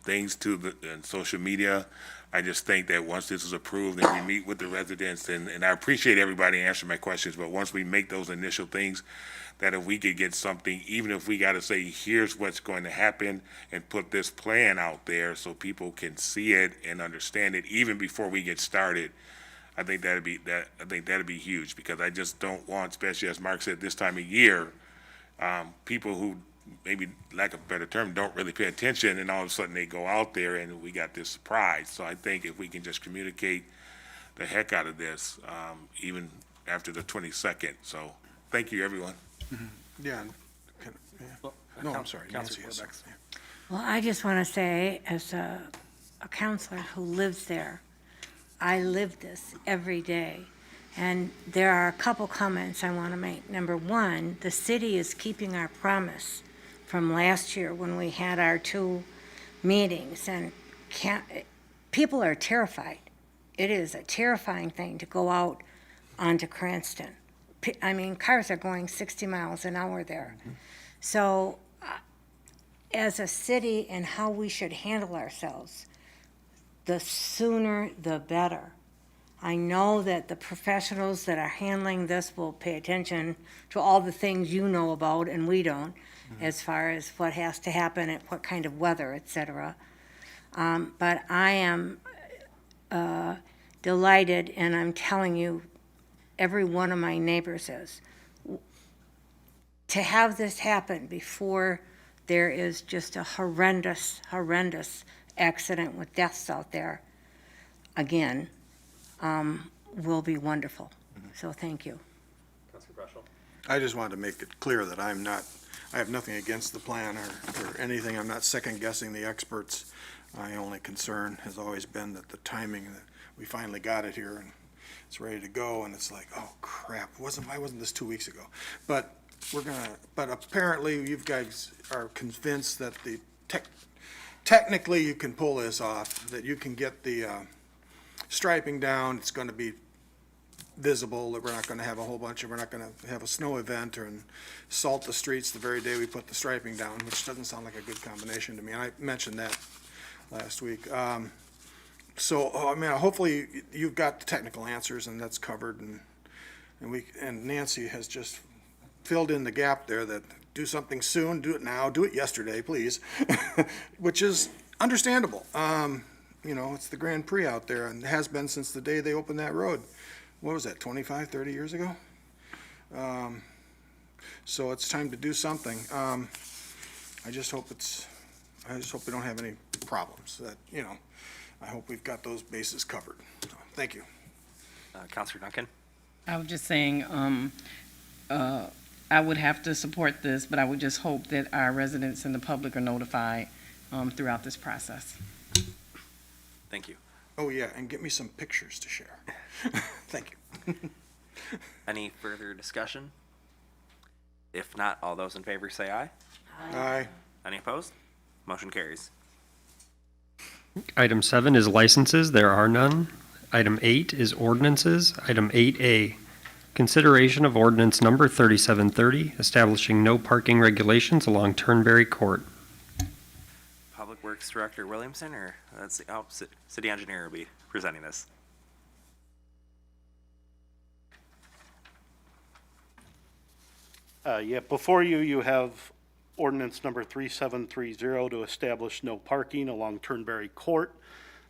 things to the social media. I just think that once this is approved and we meet with the residents, and I appreciate everybody answering my questions, but once we make those initial things, that if we could get something, even if we gotta say, here's what's going to happen, and put this plan out there so people can see it and understand it even before we get started, I think that'd be huge, because I just don't want, especially as Mark said, this time of year, people who, maybe lack of a better term, don't really pay attention, and all of a sudden they go out there and we got this surprise. So I think if we can just communicate the heck out of this, even after the 22nd. So thank you, everyone. Yeah. No, I'm sorry. Nancy has something. Well, I just want to say, as a counselor who lives there, I live this every day. And there are a couple comments I want to make. Number one, the city is keeping our promise from last year when we had our 2 meetings. And people are terrified. It is a terrifying thing to go out onto Cranston. I mean, cars are going 60 miles an hour there. So as a city and how we should handle ourselves, the sooner the better. I know that the professionals that are handling this will pay attention to all the things you know about and we don't, as far as what has to happen and what kind of weather, et cetera. But I am delighted, and I'm telling you, every one of my neighbors is, to have this happen before there is just a horrendous, horrendous accident with deaths out there, again, will be wonderful. So thank you. I just wanted to make it clear that I have nothing against the plan or anything. I'm not second guessing the experts. My only concern has always been that the timing, that we finally got it here and it's ready to go, and it's like, oh crap, why wasn't this 2 weeks ago? But but apparently you guys are convinced that technically you can pull this off, that you can get the striping down, it's gonna be visible, that we're not gonna have we're not gonna have a snow event or salt the streets the very day we put the striping down, which doesn't sound like a good combination to me, and I mentioned that last week. So, I mean, hopefully you've got the technical answers and that's covered, and Nancy has just filled in the gap there, that do something soon, do it now, do it yesterday, please, which is understandable. You know, it's the Grand Prix out there and has been since the day they opened that road. What was that, 25, 30 years ago? So it's time to do something. I just hope we don't have any problems, that, you know, I hope we've got those bases covered. So, thank you. Counselor Duncan? I was just saying, I would have to support this, but I would just hope that our residents and the public are notified throughout this process. Thank you. Oh, yeah, and get me some pictures to share. Thank you. Any further discussion? If not, all those in favor say aye. Aye. Any opposed? Motion carries. Item 7 is licenses. There are none. Item 8 is ordinances. Item 8A, consideration of ordinance number 3730, establishing no parking regulations along Turnberry Court. Public Works Director Williamson, or that's the opposite, city engineer will be presenting this. Yeah, before you have ordinance number 3730 to establish no parking along Turnberry Court.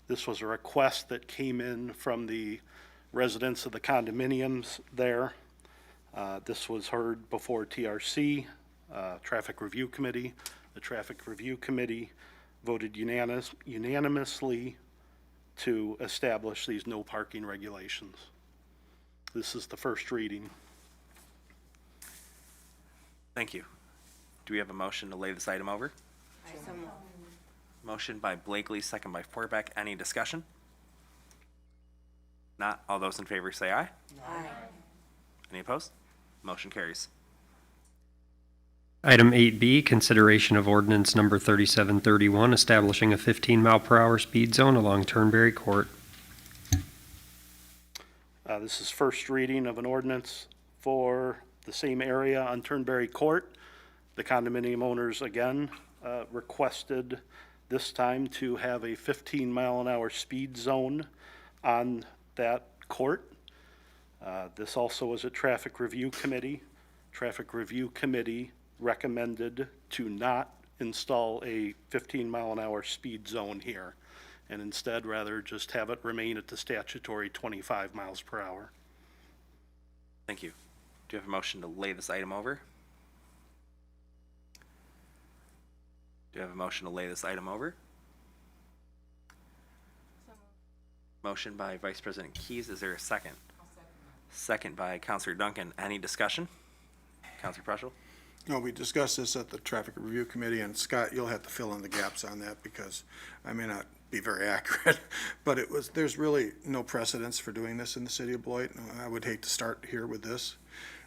This was a request that came in from the residents of the condominiums there. This was heard before TRC, Traffic Review Committee. The Traffic Review Committee voted unanimously to establish these no parking regulations. This is the first reading. Thank you. Do we have a motion to lay this item over? Motion by Blakely, second by Forbeck. Any discussion? Not. All those in favor say aye. Aye. Any opposed? Motion carries. Item 8B, consideration of ordinance number 3731, establishing a 15-mile-per-hour speed zone along Turnberry Court. This is first reading of an ordinance for the same area on Turnberry Court. The condominium owners again requested this time to have a 15-mile-an-hour speed zone on that court. This also was a traffic review committee. Traffic review committee recommended to not install a 15-mile-an-hour speed zone here, and instead rather just have it remain at the statutory 25 miles per hour. Thank you. Do you have a motion to lay this item over? Do you have a motion to lay this item over? Motion by Vice President Keys. Is there a second? Second by Councilor Duncan. Any discussion? Councilor Preschel? No, we discussed this at the Traffic Review Committee, and Scott, you'll have to fill in the gaps on that because I may not be very accurate, but there's really no precedence for doing this in the city of Beloit. I would hate to start here with this.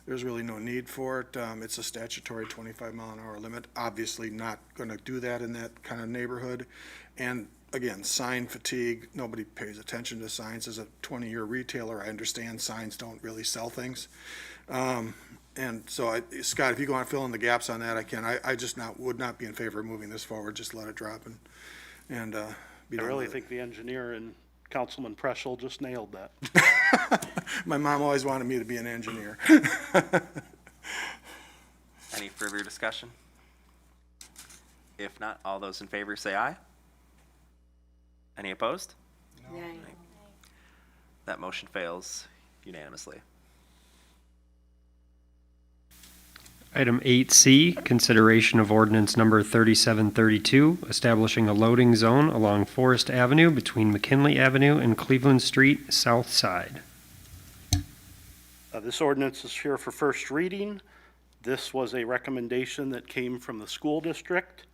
There's really no need for it. It's a statutory 25-mile-an-hour limit. Obviously not going to do that in that kind of neighborhood. And again, sign fatigue. Nobody pays attention to signs. As a 20-year retailer, I understand signs don't really sell things. And so, Scott, if you go on and fill in the gaps on that, I can. I just would not be in favor of moving this forward. Just let it drop and be I done really with it. think the engineer and Councilman Preschel just nailed that. My mom always wanted me to be an engineer. Any further discussion? If not, all those in favor say aye. Any opposed? Yay. That motion fails unanimously. Item 8C, consideration of ordinance number 3732, establishing a loading zone along Forest Avenue between McKinley Avenue and Cleveland Street, south side. This ordinance is here for first reading. This was a recommendation that came from the school district.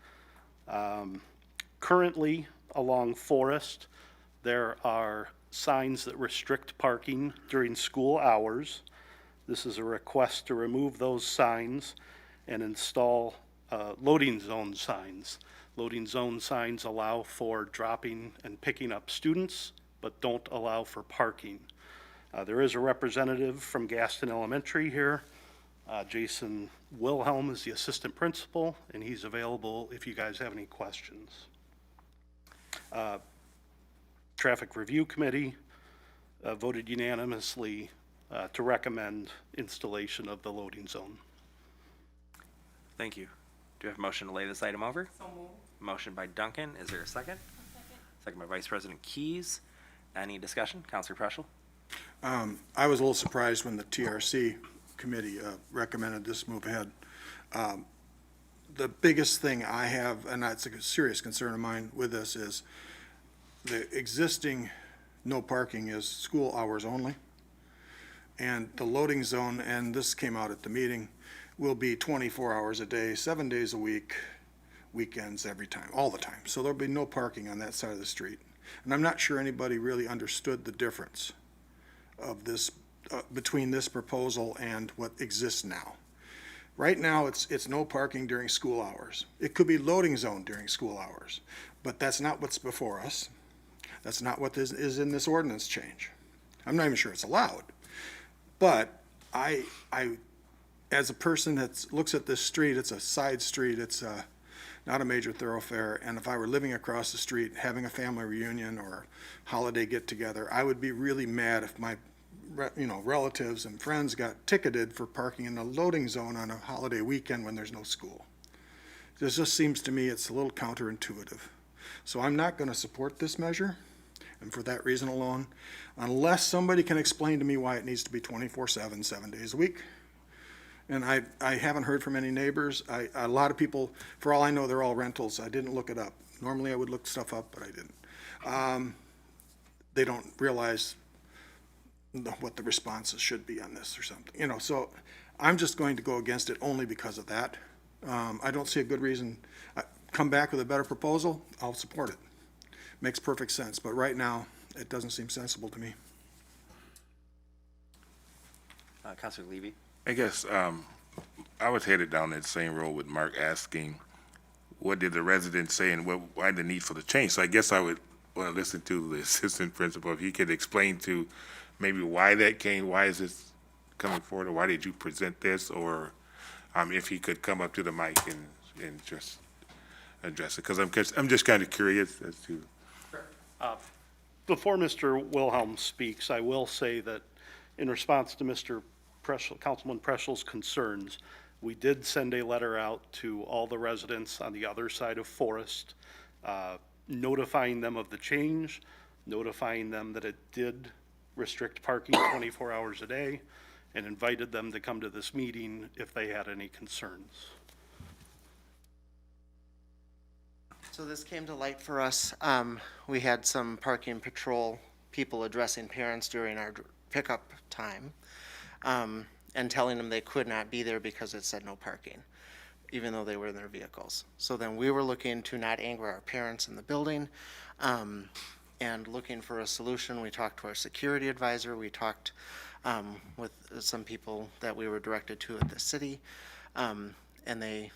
Currently, along Forest, there are signs that restrict parking during school hours. This is a request to remove those signs and install loading zone signs. Loading zone signs allow for dropping and picking up students, but don't allow for parking. There is a representative from Gaston Elementary here. Jason Wilhelm is the assistant principal, and he's available if you guys have any questions. Traffic Review Committee voted unanimously to recommend installation of the loading zone. Thank you. Do you have a motion to lay this item over? So moved. Motion by Duncan. Is there a second? Second by Vice President Keys. Any discussion? Councilor Preschel? I was a little surprised when the TRC committee recommended this move ahead. The biggest thing I have, and that's a serious concern of mine with this, is the existing no parking is school hours only. And the loading zone, and this came out at the meeting, will be 24 hours a day, 7 days a week, weekends, every time, all the time. So there'll be no parking on that side of the street. And I'm not sure anybody really understood the difference of this, between this proposal and what exists now. Right now, it's no parking during school hours. It could be loading zone during school hours, but that's not what's before us. That's not what is in this ordinance change. I'm not even sure it's allowed. But I, as a person that looks at this street, it's a side street, it's not a major thoroughfare, and if I were living across the street, having a family reunion or holiday get-together, I would be really mad if my relatives and friends got ticketed for parking in a loading zone on a holiday weekend when there's no school. This just seems to me it's a little counterintuitive. So I'm not going to support this measure, and for that reason alone, unless somebody can explain to me why it needs to be 24/7, 7 days a week. And I haven't heard from any neighbors. A lot of people, for all I know, they're all rentals. I didn't look it up. Normally I would look stuff up, but I didn't. They don't realize what the responses should be on this or something. So I'm just going to go against it only because of that. I don't see a good reason. Come back with a better proposal, I'll support it. Makes perfect sense, but right now, it doesn't seem sensible to me. Councilor Levy? I guess I was headed down that same road with Mark asking, what did the residents say and why the need for the change? So I guess I would want to listen to the assistant principal, if he could explain to maybe why that came, why is this coming forward, or why did you present this, or if he could come up to the mic and just address it, because I'm just kind of curious as to. Before Mr. Wilhelm speaks, I will say that in response to Mr. Preschel, Councilman Preschel's concerns, we did send a letter out to all the residents on the other side of Forest, notifying them of the change, notifying them that it did restrict parking 24 hours a day, and invited them to come to this meeting if they had any concerns. So this came to light for us. We had some parking patrol people addressing parents during our pickup time, and telling them they could not be there because it said no parking, even though they were in their vehicles. So then we were looking to not anger our parents in the building, and looking for a solution. We talked to our security advisor. We talked with some people that we were directed to at the city, and they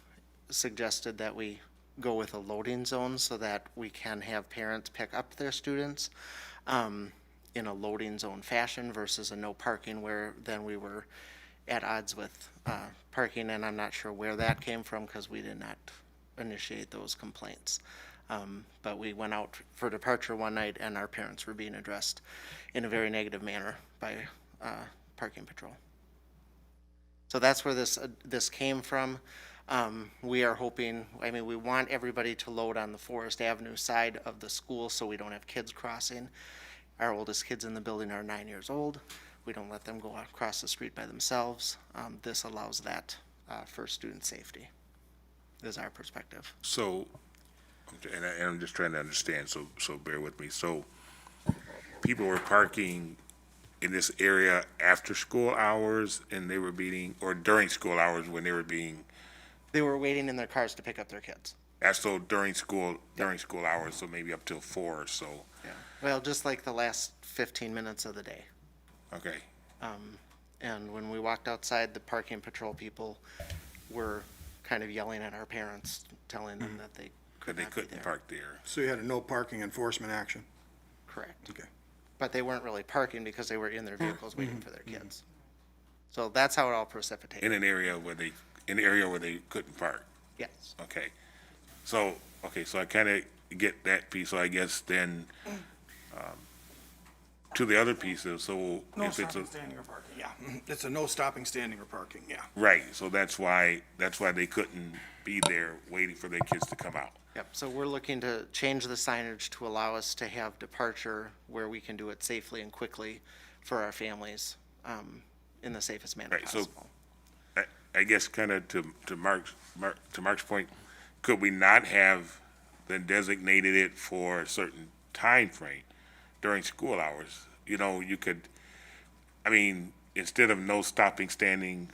suggested that we go with a loading zone so that we can have parents pick up their students in a loading zone fashion versus a no parking, where then we were at odds with parking, and I'm not sure where that came from because we did not initiate those complaints. But we went out for departure one night and our parents were being addressed in a very negative manner by parking patrol. So that's where this came from. We are hoping, we want everybody to load on the Forest Avenue side of the school so we don't have kids crossing. Our oldest kids in the building are 9 years old. We don't let them go across the street by themselves. This allows that for student safety, is our perspective. So, and I'm just trying to understand, so bear with me. So people were parking in this area after school hours and they were being, or during school hours when they were being? They were waiting in their cars to pick up their kids. So during school hours, so maybe up till 4 or so. Yeah. Well, just like the last 15 minutes of the day. Okay. And when we walked outside, the parking patrol people were kind of yelling at our parents, telling them that they couldn't park there. So you had a no parking enforcement action? Correct. Okay. But they weren't really parking because they were in their vehicles waiting for their kids. So that's how it all precipitated. In an area where they couldn't park? Yes. Okay. So I kind of get that piece, so I guess then, to the other pieces, so No if it's stopping, standing, or parking, yeah. It's a no stopping, standing, or parking, yeah. right, so that's why they couldn't be there waiting for their kids to come out. Yep, so we're looking to change the signage to allow us to have departure where we can do it safely and quickly for our families, in the safest manner Right, so possible. I guess kind of to Mark's point, could we not have then designated it for a certain time frame during school hours? You could, instead of no stopping, standing,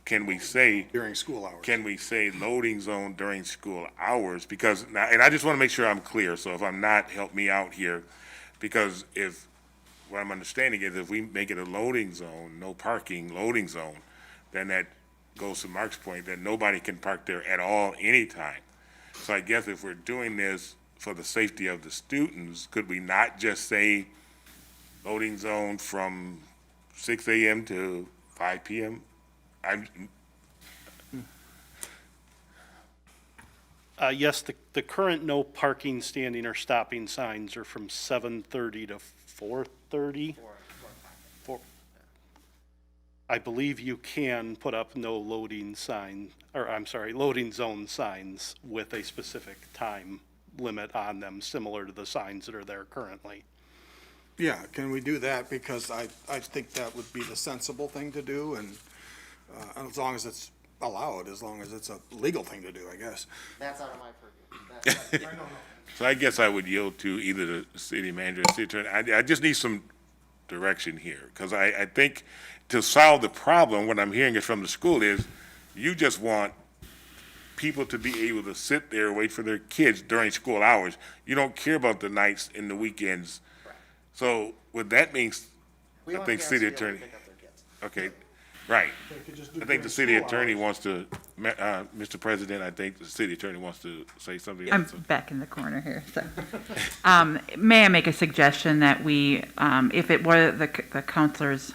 can we say? During school hours. Can we say loading zone during school hours? Because now, and I just want to make sure I'm clear, so if I'm not, help me out here. Because what I'm understanding is if we make it a loading zone, no parking, loading zone, then that goes to Mark's point that nobody can park there at all, anytime. So I guess if we're doing this for the safety of the students, could we not just say loading zone from 6 a.m. to 5 p.m.? Yes, the current no parking, standing, or stopping signs are from 7:30 to 4:30. I believe you can put up no loading sign, or I'm sorry, loading zone signs with a specific time limit on them, similar to the signs that are there currently. Yeah, can we do that? Because I think that would be the sensible thing to do, and as long as it's allowed, as long as it's a legal thing to do, I guess. That's out of my purview. So I guess I would yield to either the city manager or city attorney. I just need some direction here, because I think to solve the problem, what I'm hearing is from the school is you just want people to be able to sit there and wait for their kids during school hours. You don't care about the nights and the weekends. So what that means, I think city attorney. Okay, Right. They could just do I think the during city school attorney hours. wants to, Mr. President, I think the city attorney wants to say something. I'm back in the corner here, so. May I make a suggestion that we, if it were the counselor's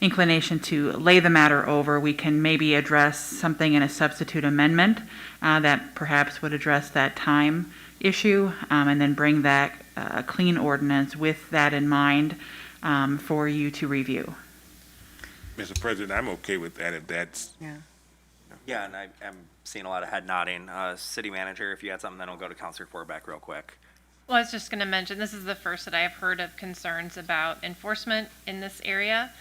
inclination to lay the matter over, we can maybe address something in a substitute amendment that perhaps would address that time issue, and then bring that clean ordinance with that in mind for you to review. Mr. President, I'm okay with that if that's, Yeah, and I'm seeing a lot of head nodding. City manager, if you had something, then we'll go to Counselor Forback real quick. Well, I was just going to mention, this is the first that I have heard of concerns about enforcement in this area.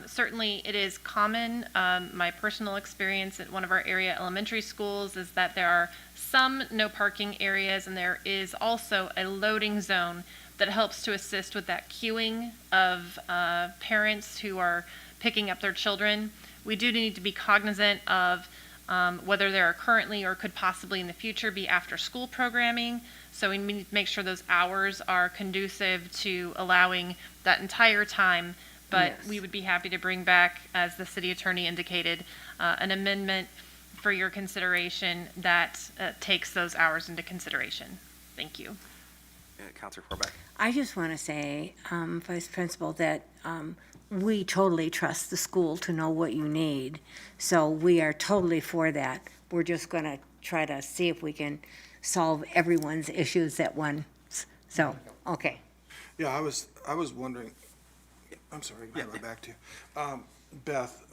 Certainly, it is common. My personal experience at one of our area elementary schools is that there are some no parking areas, and there is also a loading zone that helps to assist with that queuing of parents who are picking up their children. We do need to be cognizant of whether there are currently or could possibly in the future be after-school programming. So we need to make sure those hours are conducive to allowing that entire time. But we would be happy to bring back, as the city attorney indicated, an amendment for your consideration that takes those hours into consideration. Thank you. Counselor Forback. I just want to say, Vice Principal, that we totally trust the school to know what you need. So we are totally for that. We're just going to try to see if we can solve everyone's issues at once. So, okay. Yeah, I was wondering, I'm sorry, I'll go back to you. Beth,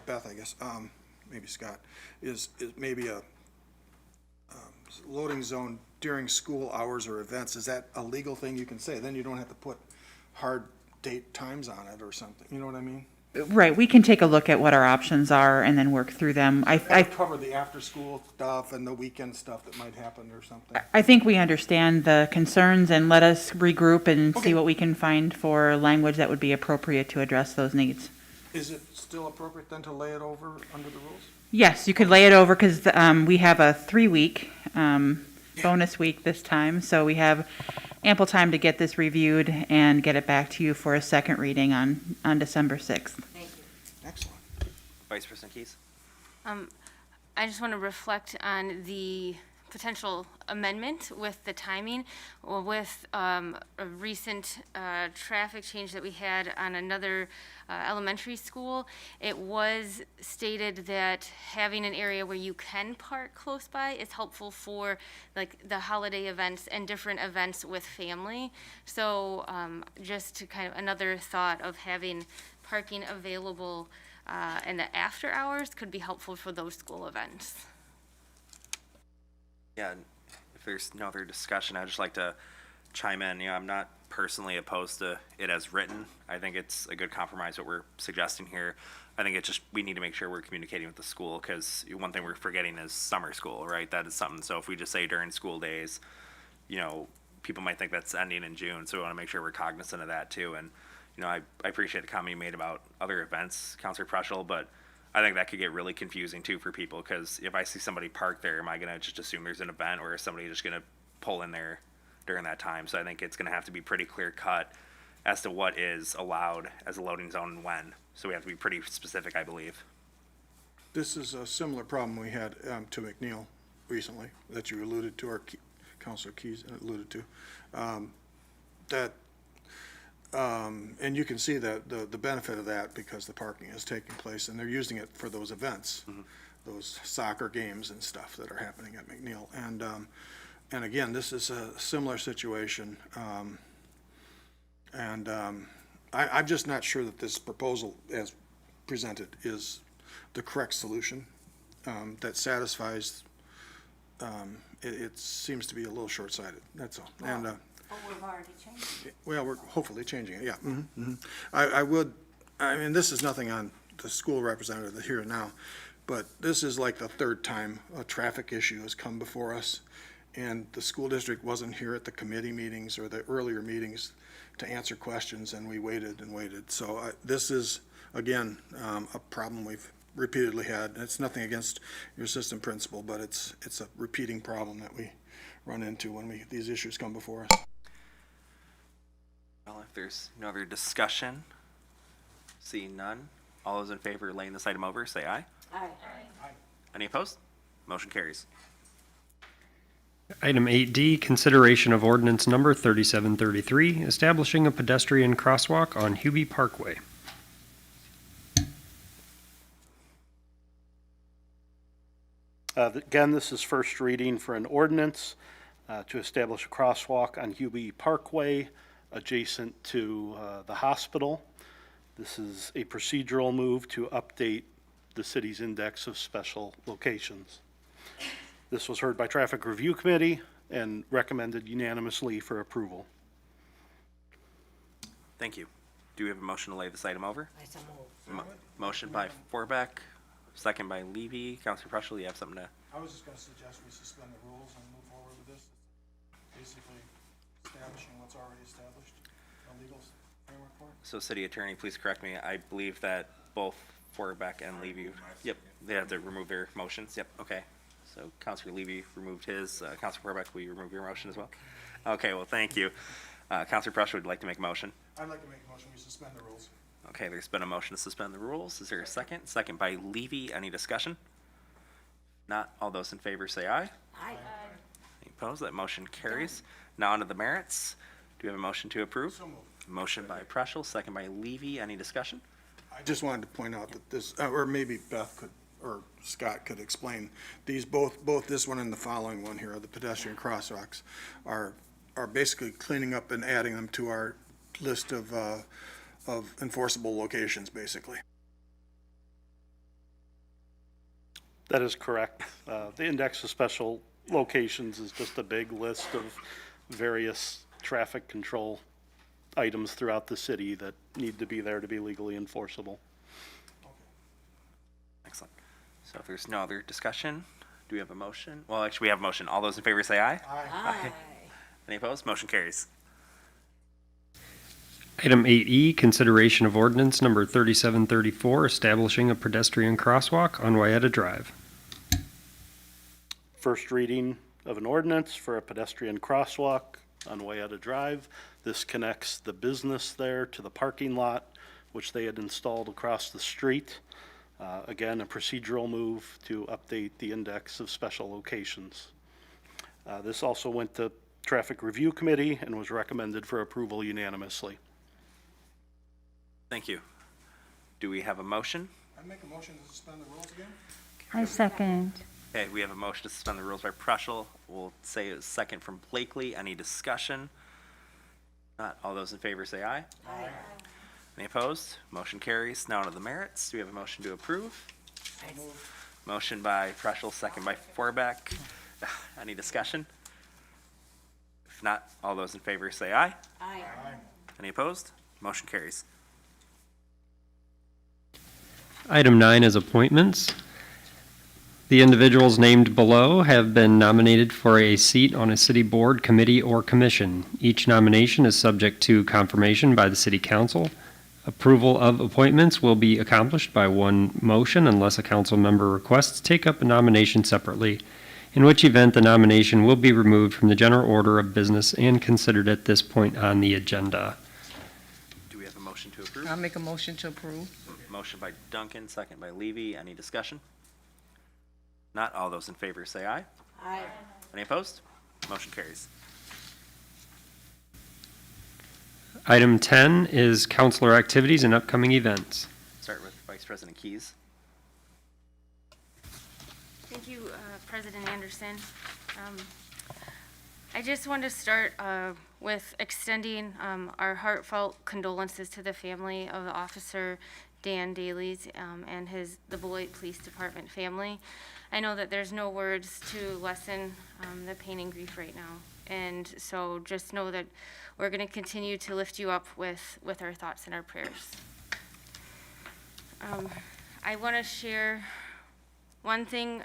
Beth, I guess, maybe Scott, is maybe a loading zone during school hours or events. Is that a legal thing you can say? Then you don't have to put hard date times on it or something, you know what I mean? Right, we can take a look at what our options are and then work through them. I've covered the after-school stuff and the weekend stuff that might happen or something. I think we understand the concerns, and let us regroup and Okay. see what we can find for language that would be appropriate to address those needs. Is it still appropriate then to lay it over under the rules? Yes, you could lay it over, because we have a 3-week bonus week this time, so we have ample time to get this reviewed and get it back to you for a second reading on December 6th. Excellent. Vice President Keys. I just want to reflect on the potential amendment with the timing, or with a recent traffic change that we had on another elementary school. It was stated that having an area where you can park close by is helpful for like the holiday events and different events with family. So just to kind of another thought of having parking available in the after hours could be helpful for those school events. Yeah, and if there's no other discussion, I'd just like to chime in. You know, I'm not personally opposed to it as written. I think it's a good compromise what we're suggesting here. I think it's just, we need to make sure we're communicating with the school, because one thing we're forgetting is summer school, right? That is something, so if we just say during school days, you know, people might think that's ending in June, so we want to make sure we're cognizant of that too. And, you know, I appreciate the comment you made about other events, Counselor Preschel, but I think that could get really confusing too for people, because if I see somebody parked there, am I going to just assume there's an event, or is somebody just going to pull in there during that time? So I think it's going to have to be pretty clear cut as to what is allowed as a loading zone and when. So we have to be pretty specific, I believe. This is a similar problem we had to McNeil recently, that you alluded to, or Councilor Keys alluded to. And you can see that the benefit of that, because the parking is taking place, and they're using it for those events, those soccer games and stuff that are happening at McNeil. And again, this is a similar situation. I'm just not sure that this proposal as presented is the correct solution that satisfies. It seems to be a little short-sighted, that's all. And But we've already changed it. well, we're hopefully changing it, yeah. I mean, this is nothing on the school representative here and now, but this is like the third time a traffic issue has come before us, and the school district wasn't here at the committee meetings or the earlier meetings to answer questions, and we waited and waited. So this is, again, a problem we've repeatedly had. It's nothing against your assistant principal, but it's a repeating problem that we run into when these issues come before us. Well, if there's no other discussion, seeing none, All those in favor of laying this item over, say aye. Aye. Any opposed? Motion carries. Item 8D, consideration of ordinance number 3733, establishing a pedestrian crosswalk on Hubie Parkway. Again, this is first reading for an ordinance to establish a crosswalk on Hubie Parkway adjacent to the hospital. This is a procedural move to update the city's index of special locations. This was heard by Traffic Review Committee and recommended unanimously for approval. Thank you. Do we have a motion to lay this item over? I so move. Motion by Forbeck, second by Levy. Counselor Preschel, you have something to? I was just gonna suggest we suspend the rules and move forward with this. Basically establishing what's already established, a legal framework for it. So City Attorney, please correct me. I believe that both Forbeck and Levy, yep, they had to remove their motions. Yep, okay. So Counselor Levy removed his. Counselor Forbeck, will you remove your motion as well? Okay, well, thank you. Counselor Preschel would like to make a motion. I'd like to make a motion, we suspend the rules. Okay, there's been a motion to suspend the rules. Is there a second? Second by Levy. Any discussion? Not. All those in favor say aye. Aye. Any opposed? That motion carries. Now on to the merits. Do we have a motion to approve? So moved. Motion by Preschel, second by Levy. Any discussion? I just wanted to point out that this, or maybe Beth could, or Scott could explain, these both this one and the following one here, the pedestrian crosswalks, are basically cleaning up and adding them to our list of enforceable locations, basically. That is correct. The index of special locations is just a big list of various traffic control items throughout the city that need to be there to be legally enforceable. Excellent. So if there's no other discussion, do we have a motion? Well, actually, we have a motion. All those in favor say aye. Aye. Any opposed? Motion carries. Item 8E, consideration of ordinance number 3734, establishing a pedestrian crosswalk on Wayetta Drive. First reading of an ordinance for a pedestrian crosswalk on Wayetta Drive. This connects the business there to the parking lot, which they had installed across the street. Again, a procedural move to update the index of special locations. This also went to Traffic Review Committee and was recommended for approval unanimously. Thank you. Do we have a motion? I'd make a motion to suspend the rules again? I second. Okay, we have a motion to suspend the rules by Preschel. We'll say a second from Blakely. Any discussion? Not. All those in favor say aye. Aye. Any opposed? Motion carries. Now to the merits. Do we have a motion to approve? Motion by Preschel, second by Forbeck. Any discussion? If not, all those in favor say aye. Aye. Any opposed? Motion carries. Item 9 is appointments. The individuals named below have been nominated for a seat on a city board, committee, or commission. Each nomination is subject to confirmation by the city council. Approval of appointments will be accomplished by one motion unless a council member requests to take up a nomination separately, in which event the nomination will be removed from the general order of business and considered at this point on the agenda. Do we have a motion to approve? I'll make a motion to approve. Motion by Duncan, second by Levy. Any discussion? Not. All those in favor say aye. Aye. Any opposed? Motion carries. Item 10 is councilor activities and upcoming events. Start with Vice President Keys. Thank you, President Anderson. I just want to start with extending our heartfelt condolences to the family of Officer Dan Daly's and the Beloit Police Department family. I know that there's no words to lessen the pain and grief right now. And so just know that we're going to continue to lift you up with our thoughts and our prayers. I want to share one thing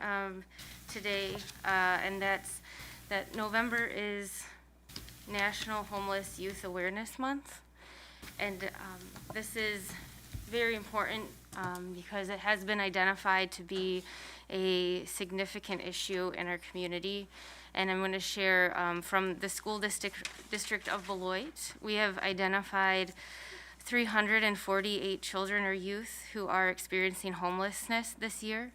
today, and that's that November is National Homeless Youth Awareness Month. And this is very important because it has been identified to be a significant issue in our community. And I'm going to share from the school district of Beloit. We have identified 348 children or youth who are experiencing homelessness this year.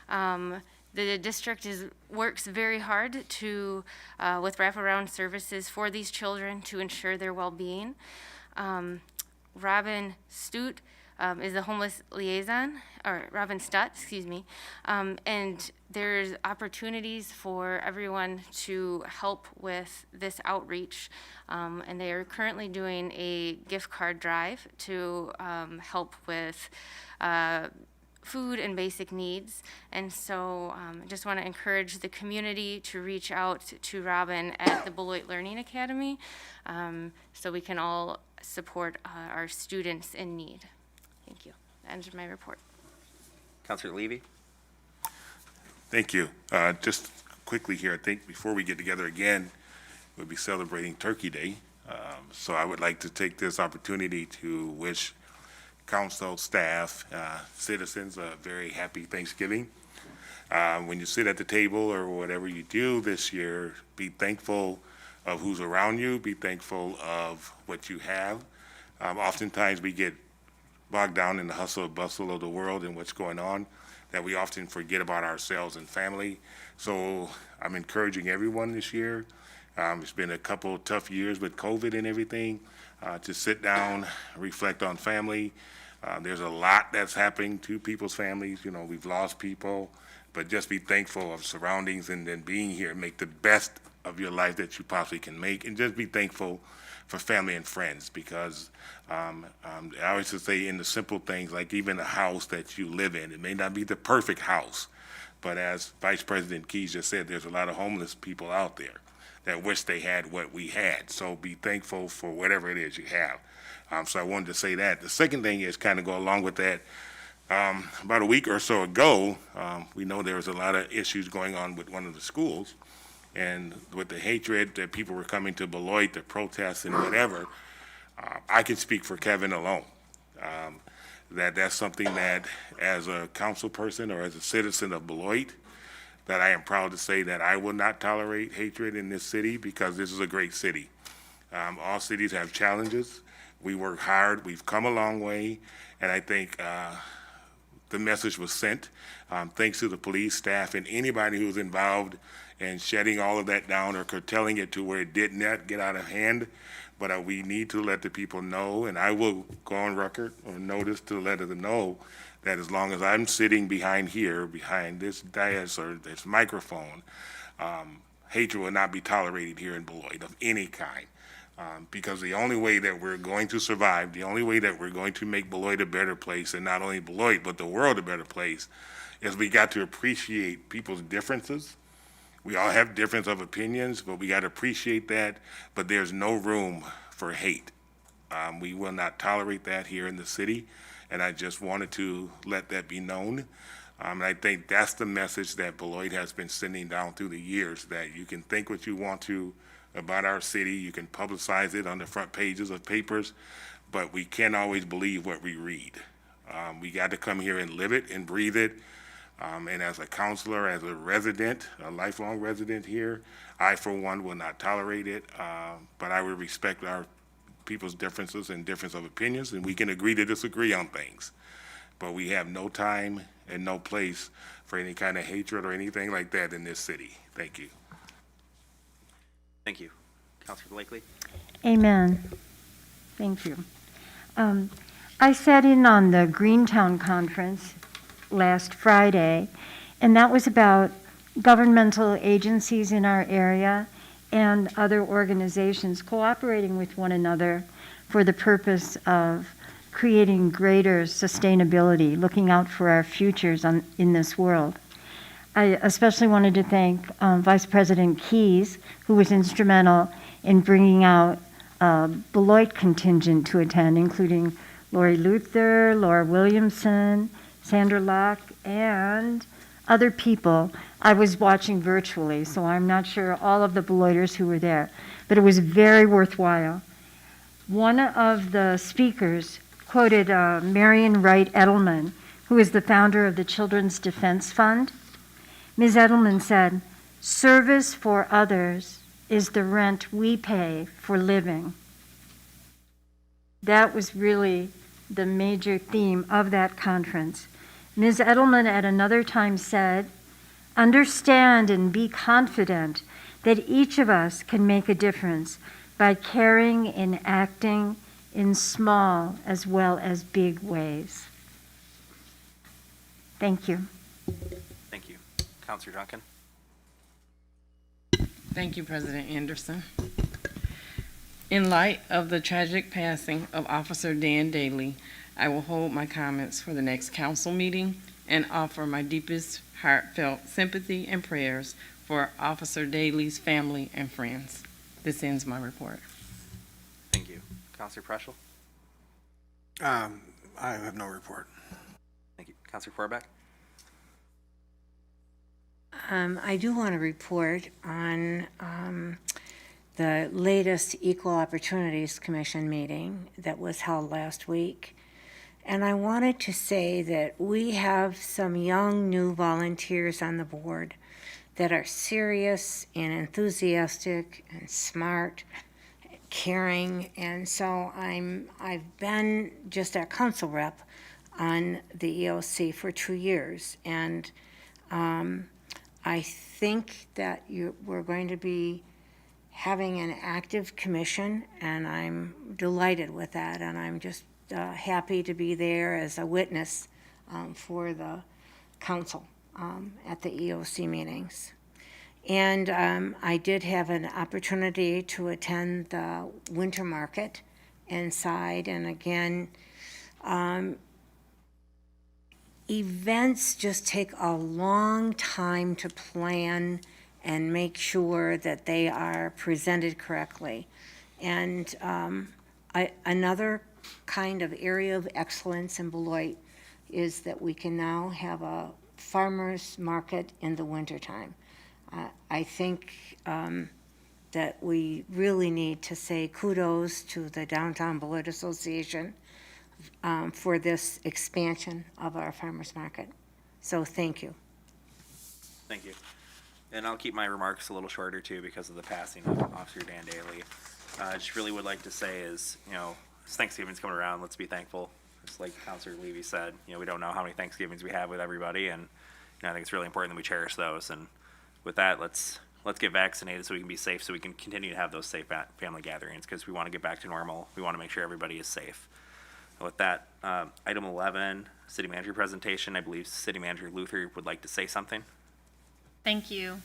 The district works very hard to, with wraparound services for these children to ensure their well-being. Robin Stute is the homeless liaison, or Robin Stutt, excuse me. And there's opportunities for everyone to help with this outreach. And they are currently doing a gift card drive to help with food and basic needs. And so I just want to encourage the community to reach out to Robin at the Beloit Learning Academy so we can all support our students in need. Thank you. That ends my report. Counselor Levy? Thank you. Just quickly here, I think before we get together again, we'll be celebrating Turkey Day. So I would like to take this opportunity to wish council, staff, citizens a very happy Thanksgiving. When you sit at the table or whatever you do this year, be thankful of who's around you, be thankful of what you have. Oftentimes we get bogged down in the hustle and bustle of the world and what's going on, that we often forget about ourselves and family. So I'm encouraging everyone this year. It's been a couple tough years with COVID and everything, to sit down, reflect on family. There's a lot that's happening to people's families. You know, we've lost people, but just be thankful of surroundings and then being here. Make the best of your life that you possibly can make, and just be thankful for family and friends, because I always say in the simple things, like even the house that you live in, it may not be the perfect house, but as Vice President Keys just said, there's a lot of homeless people out there that wish they had what we had. So be thankful for whatever it is you have. So I wanted to say that. The second thing is kind of go along with that. About a week or so ago, we know there was a lot of issues going on with one of the schools, and with the hatred that people were coming to Beloit, the protests and whatever. I can speak for Kevin alone. That's something that, as a council person or as a citizen of Beloit, that I am proud to say that I will not tolerate hatred in this city, because this is a great city. All cities have challenges. We work hard. We've come a long way, and I think the message was sent. Thanks to the police, staff, and anybody who's involved in shutting all of that down or curtailing it to where it did not get out of hand. But we need to let the people know, and I will go on record or notice to let them know that as long as I'm sitting behind here, behind this dais or this microphone, hatred will not be tolerated here in Beloit of any kind. Because the only way that we're going to survive, the only way that we're going to make Beloit a better place, and not only Beloit, but the world a better place, is we got to appreciate people's differences. We all have difference of opinions, but we got to appreciate that, but there's no room for hate. We will not tolerate that here in the city, and I just wanted to let that be known. And I think that's the message that Beloit has been sending down through the years, that you can think what you want to about our city, you can publicize it on the front pages of papers, but we can't always believe what we read. We got to come here and live it and breathe it. And as a counselor, as a resident, a lifelong resident here, I, for one, will not tolerate it, but I will respect our people's differences and difference of opinions, and we can agree to disagree on things. But we have no time and no place for any kind of hatred or anything like that in this city. Thank you. Thank you. Counselor Blakely? Amen. Thank you. I sat in on the Greentown Conference last Friday, and that was about governmental agencies in our area and other organizations cooperating with one another for the purpose of creating greater sustainability, looking out for our futures in this world. I especially wanted to thank Vice President Keys, who was instrumental in bringing out a Beloit contingent to attend, including Lori Luther, Laura Williamson, Sandra Locke, and other people. I was watching virtually, so I'm not sure all of the Beloiters who were there, but it was very worthwhile. One of the speakers quoted Marion Wright Edelman, who is the founder of the Children's Defense Fund. Ms. Edelman said, "Service for others is the rent we pay for living." That was really the major theme of that conference. Ms. Edelman at another time said, "Understand and be confident that each of us can make a difference by caring and acting in small as well as big ways." Thank you. Thank you. Counselor Duncan? Thank you, President Anderson. In light of the tragic passing of Officer Dan Daly, I will hold my comments for the next council meeting and offer my deepest heartfelt sympathy and prayers for Officer Daly's family and friends. This ends my report. Thank you. Counselor Preschel? I have no report. Thank you. Counselor Forbeck? I do want to report on the latest Equal Opportunities Commission meeting that was held last week. And I wanted to say that we have some young new volunteers on the board that are serious and enthusiastic and smart, caring, and so I've been just a council rep on the EOC for 2 years, and I think that we're going to be having an active commission, and I'm delighted with that, and I'm just happy to be there as a witness for the council at the EOC meetings. And I did have an opportunity to attend the winter market inside, and again, events just take a long time to plan and make sure that they are presented correctly. And another kind of area of excellence in Beloit is that we can now have a farmer's market in the wintertime. I think that we really need to say kudos to the Downtown Beloit Association for this expansion of our farmer's market. So thank you. Thank you. And I'll keep my remarks a little shorter too because of the passing of Officer Dan Daly. I just really would like to say is, as Thanksgiving's coming around, let's be thankful. Just like Counselor Levy said, we don't know how many Thanksgivings we have with everybody, and I think it's really important that we cherish those. And with that, let's get vaccinated so we can be safe, so we can continue to have those safe family gatherings, because we want to get back to normal. We want to make sure everybody is safe. And with that, item 11, City Manager presentation. I believe City Manager Luther would like to say something. Thank you.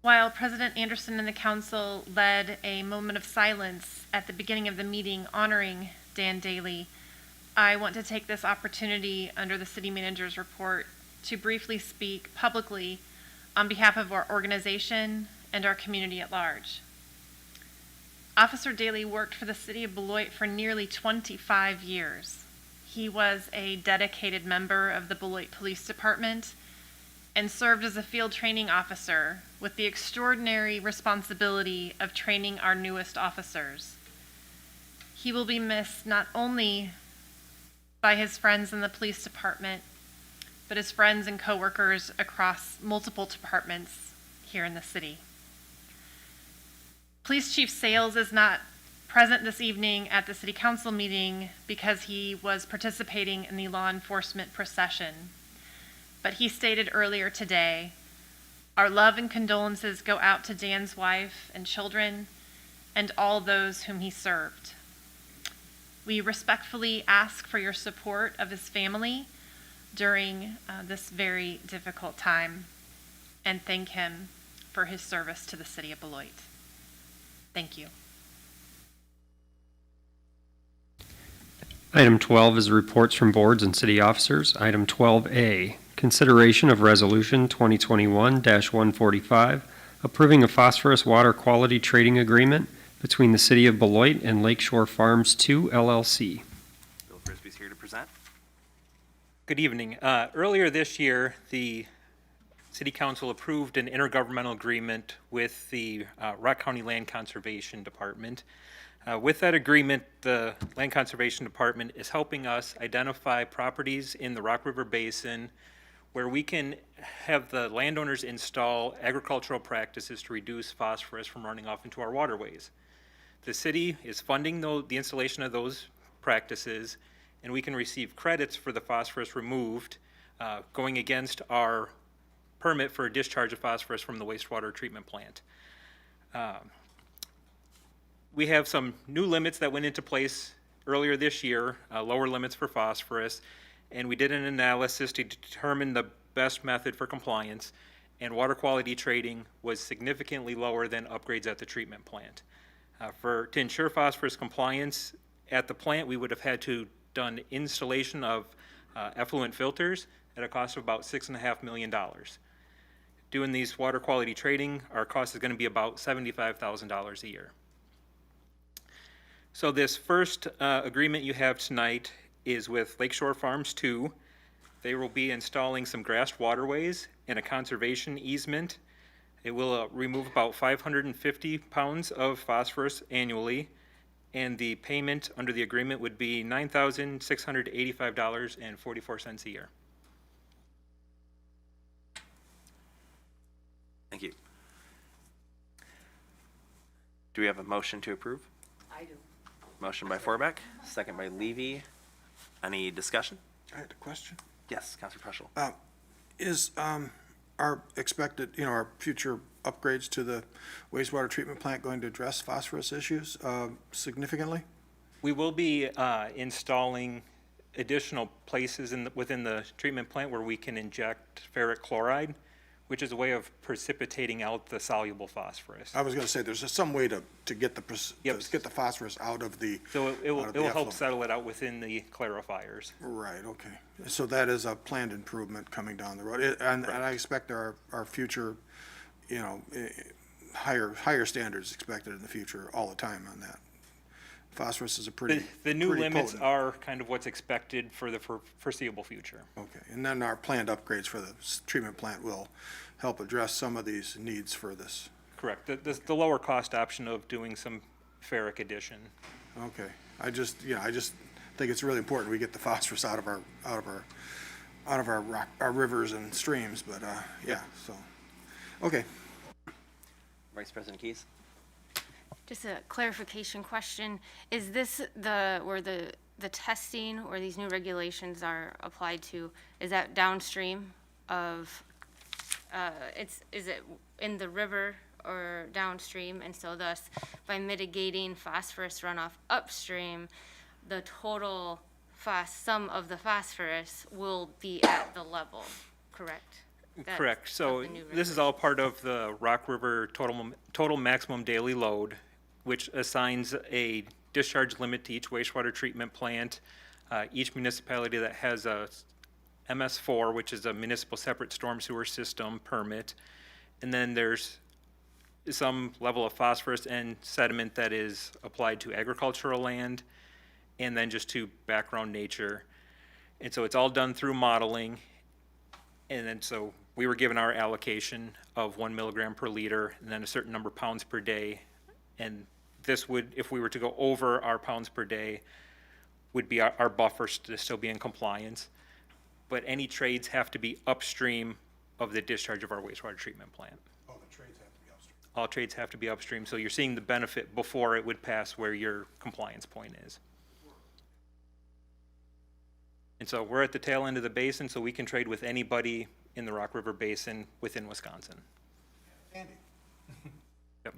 While President Anderson and the council led a moment of silence at the beginning of the meeting honoring Dan Daly, I want to take this opportunity under the city manager's report to briefly speak publicly on behalf of our organization and our community at large. Officer Daly worked for the city of Beloit for nearly 25 years. He was a dedicated member of the Beloit Police Department and served as a field training officer with the extraordinary responsibility of training our newest officers. He will be missed not only by his friends in the police department, but his friends and coworkers across multiple departments here in the city. Police Chief Sales is not present this evening at the City Council meeting because he was participating in the law enforcement procession. But he stated earlier today, our love and condolences go out to Dan's wife and children and all those whom he served. We respectfully ask for your support of his family during this very difficult time, and thank him for his service to the city of Beloit. Thank you. Item 12 is reports from boards and city officers. Item 12A, consideration of resolution 2021-145, approving a phosphorus water quality trading agreement between the city of Beloit and Lakeshore Farms 2 LLC. Bill Frisbee's here to present. Good evening. Earlier this year, the City Council approved an intergovernmental agreement with the Rock County Land Conservation Department. With that agreement, the Land Conservation Department is helping us identify properties in the Rock River Basin where we can have the landowners install agricultural practices to reduce phosphorus from running off into our waterways. the city is funding the installation of those practices, and we can receive credits for the phosphorus removed, going against our permit for discharge of phosphorus from the wastewater treatment plant. We have some new limits that went into place earlier this year, lower limits for phosphorus, and we did an analysis to determine the best method for compliance, and water quality trading was significantly lower than upgrades at the treatment plant. To ensure phosphorus compliance at the plant, we would have had to done installation of effluent filters at a cost of about $6.5 million. Doing these water quality trading, our cost is going to be about $75,000 a year. So this first agreement you have tonight is with Lakeshore Farms 2. They will be installing some grassed waterways and a conservation easement. It will remove about 550 pounds of phosphorus annually, and the payment under the agreement would be $9,685.44 a year. Thank you. Do we have a motion to approve? I do. Motion by Forbeck, second by Levy. Any discussion? I had a question. Yes, Councilor Preschel. Is our expected, our future upgrades to the wastewater treatment plant going to address phosphorus issues significantly? We will be installing additional places within the treatment plant where we can inject ferric chloride, which is a way of precipitating out the soluble phosphorus. I was going to say, there's some way to get the phosphorus out of the. So it will help effluent. settle it out within the clarifiers. Right, okay. So that is a planned improvement coming down the road. And I expect our future, higher standards expected in the future all the time on that. Phosphorus is a pretty The new pretty limits potent. are kind of what's expected for the foreseeable future. Okay, and then our planned upgrades for the treatment plant will help address some of these needs for this. Correct. The lower cost option of doing some ferric addition. Okay, I just think it's really important we get the phosphorus out of our rivers and streams, but, so, okay. Vice President Keys? Just a clarification question. Is this where the testing or these new regulations are applied to, is that downstream of, is it in the river or downstream? And so thus, by mitigating phosphorus runoff upstream, the total sum of the phosphorus will be at the level, correct? That's Correct. So of the new this is all part of the Rock River total maximum daily load, which assigns a discharge limit to each wastewater treatment plant. Each municipality that has a MS4, which is a municipal separate storm sewer system permit, and then there's some level of phosphorus and sediment that is applied to agricultural land, and then just to background nature. And so it's all done through modeling, and then so we were given our allocation of 1 milligram per liter, and then a certain number of pounds per day, and this would, if we were to go over our pounds per day, would be our buffers to still be in compliance. But any trades have to be upstream of the discharge of our wastewater treatment plant. Oh, the trades have to be upstream. All trades have to be upstream, so you're seeing the benefit before it would pass where your compliance point is. And so we're at the tail end of the basin, so we can trade with anybody in the Rock River Basin within Wisconsin. Andy? Yep.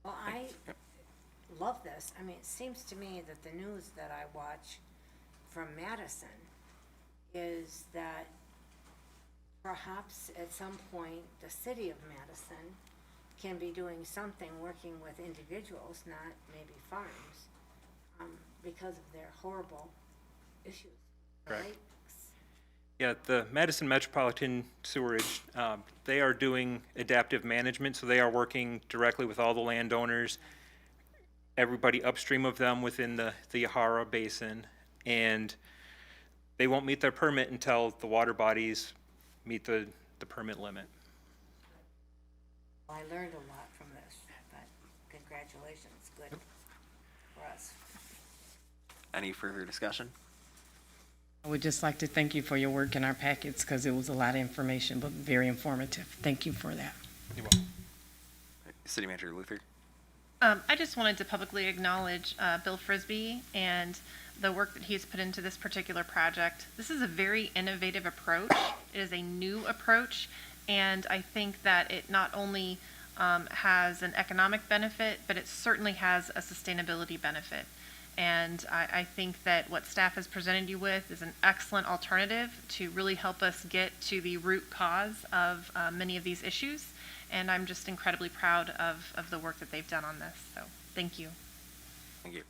Well, I love this. I mean, it seems to me that the news that I watch from Madison is that perhaps at some point, the city of Madison can be doing something, working with individuals, not maybe farms, because of their horrible issues, Correct. right? Yeah, the Madison Metropolitan Sewerage, they are doing adaptive management, so they are working directly with all the landowners, everybody upstream of them within the Yahara Basin, and they won't meet their permit until the water bodies meet the permit limit. Well, I learned a lot from this, but congratulations, good for us. Any further discussion? I would just like to thank you for your work in our packets because it was a lot of information, but very informative. Thank you for that. You're welcome. City Manager Luther? I just wanted to publicly acknowledge Bill Frisbee and the work that he's put into this particular project. This is a very innovative approach. It is a new approach, and I think that it not only has an economic benefit, but it certainly has a sustainability benefit. And I think that what staff has presented you with is an excellent alternative to really help us get to the root cause of many of these issues. And I'm just incredibly proud of the work that they've done on this. So thank you. Thank you.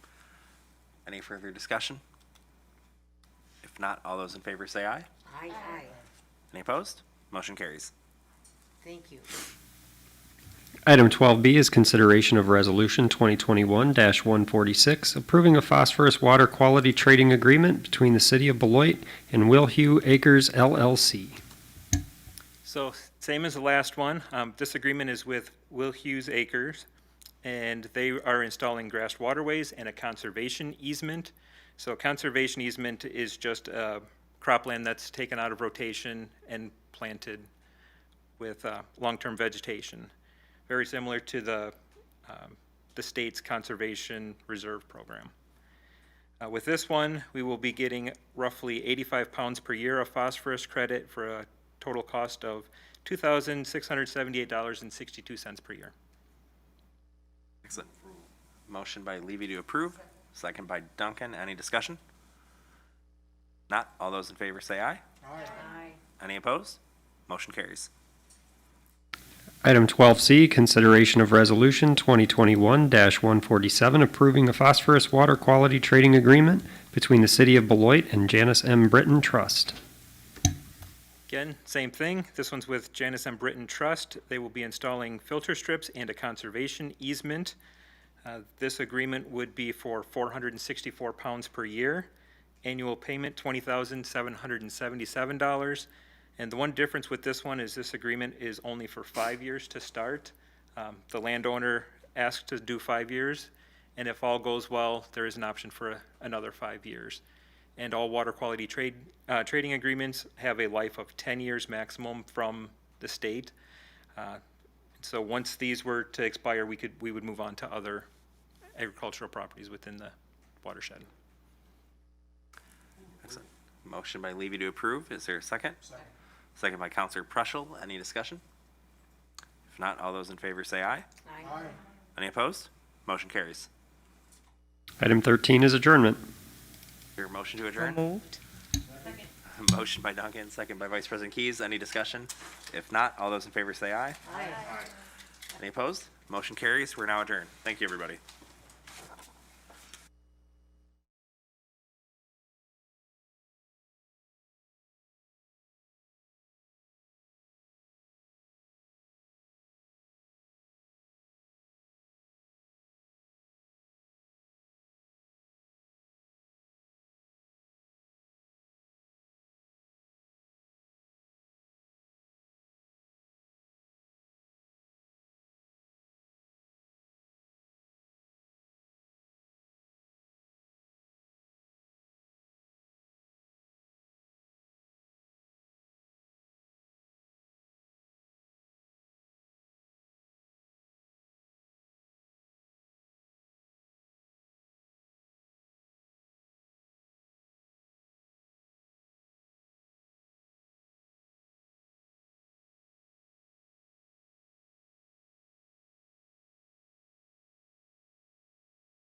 Any further discussion? If not, all those in favor say aye. Aye. Any opposed? Motion carries. Thank you. Item 12B is consideration of Resolution 2021-146, approving a phosphorus water quality trading agreement between the City of Beloit and Wilhue Acres LLC. So same as the last one, this agreement is with Wilhue Acres, and they are installing grassed waterways and a conservation easement. So a conservation easement is just cropland that's taken out of rotation and planted with long-term vegetation. Very similar to the state's Conservation Reserve Program. With this one, we will be getting roughly 85 pounds per year of phosphorus credit for a total cost of $2,678.62 per year. Excellent. Motion by Levy to approve, second by Duncan. Any discussion? Not, all those in favor say aye. Aye. Any opposed? Motion carries. Item 12C, consideration of Resolution 2021-147, approving a phosphorus water quality trading agreement between the City of Beloit and Janice M. Britton Trust. Again, same thing. This one's with Janice M. Britton Trust. They will be installing filter strips and a conservation easement. This agreement would be for 464 pounds per year. Annual payment, $20,777. And the one difference with this one is this agreement is only for 5 years to start. The landowner asked to do 5 years, and if all goes well, there is an option for another 5 years. And all water quality trading agreements have a life of 10 years maximum from the state. So once these were to expire, we would move on to other agricultural properties within the watershed. Excellent. Motion by Levy to approve. Is there a second? Second by Counselor Preschel. Any discussion? If not, all those in favor say aye. Aye. Any opposed? Motion carries. Item 13 is adjournment. Your motion to So adjourn? moved. Motion by Duncan, second by Vice President Keys. Any discussion? If not, all those in favor say aye. Aye. Any opposed? Motion carries. We're now adjourned. Thank you, everybody.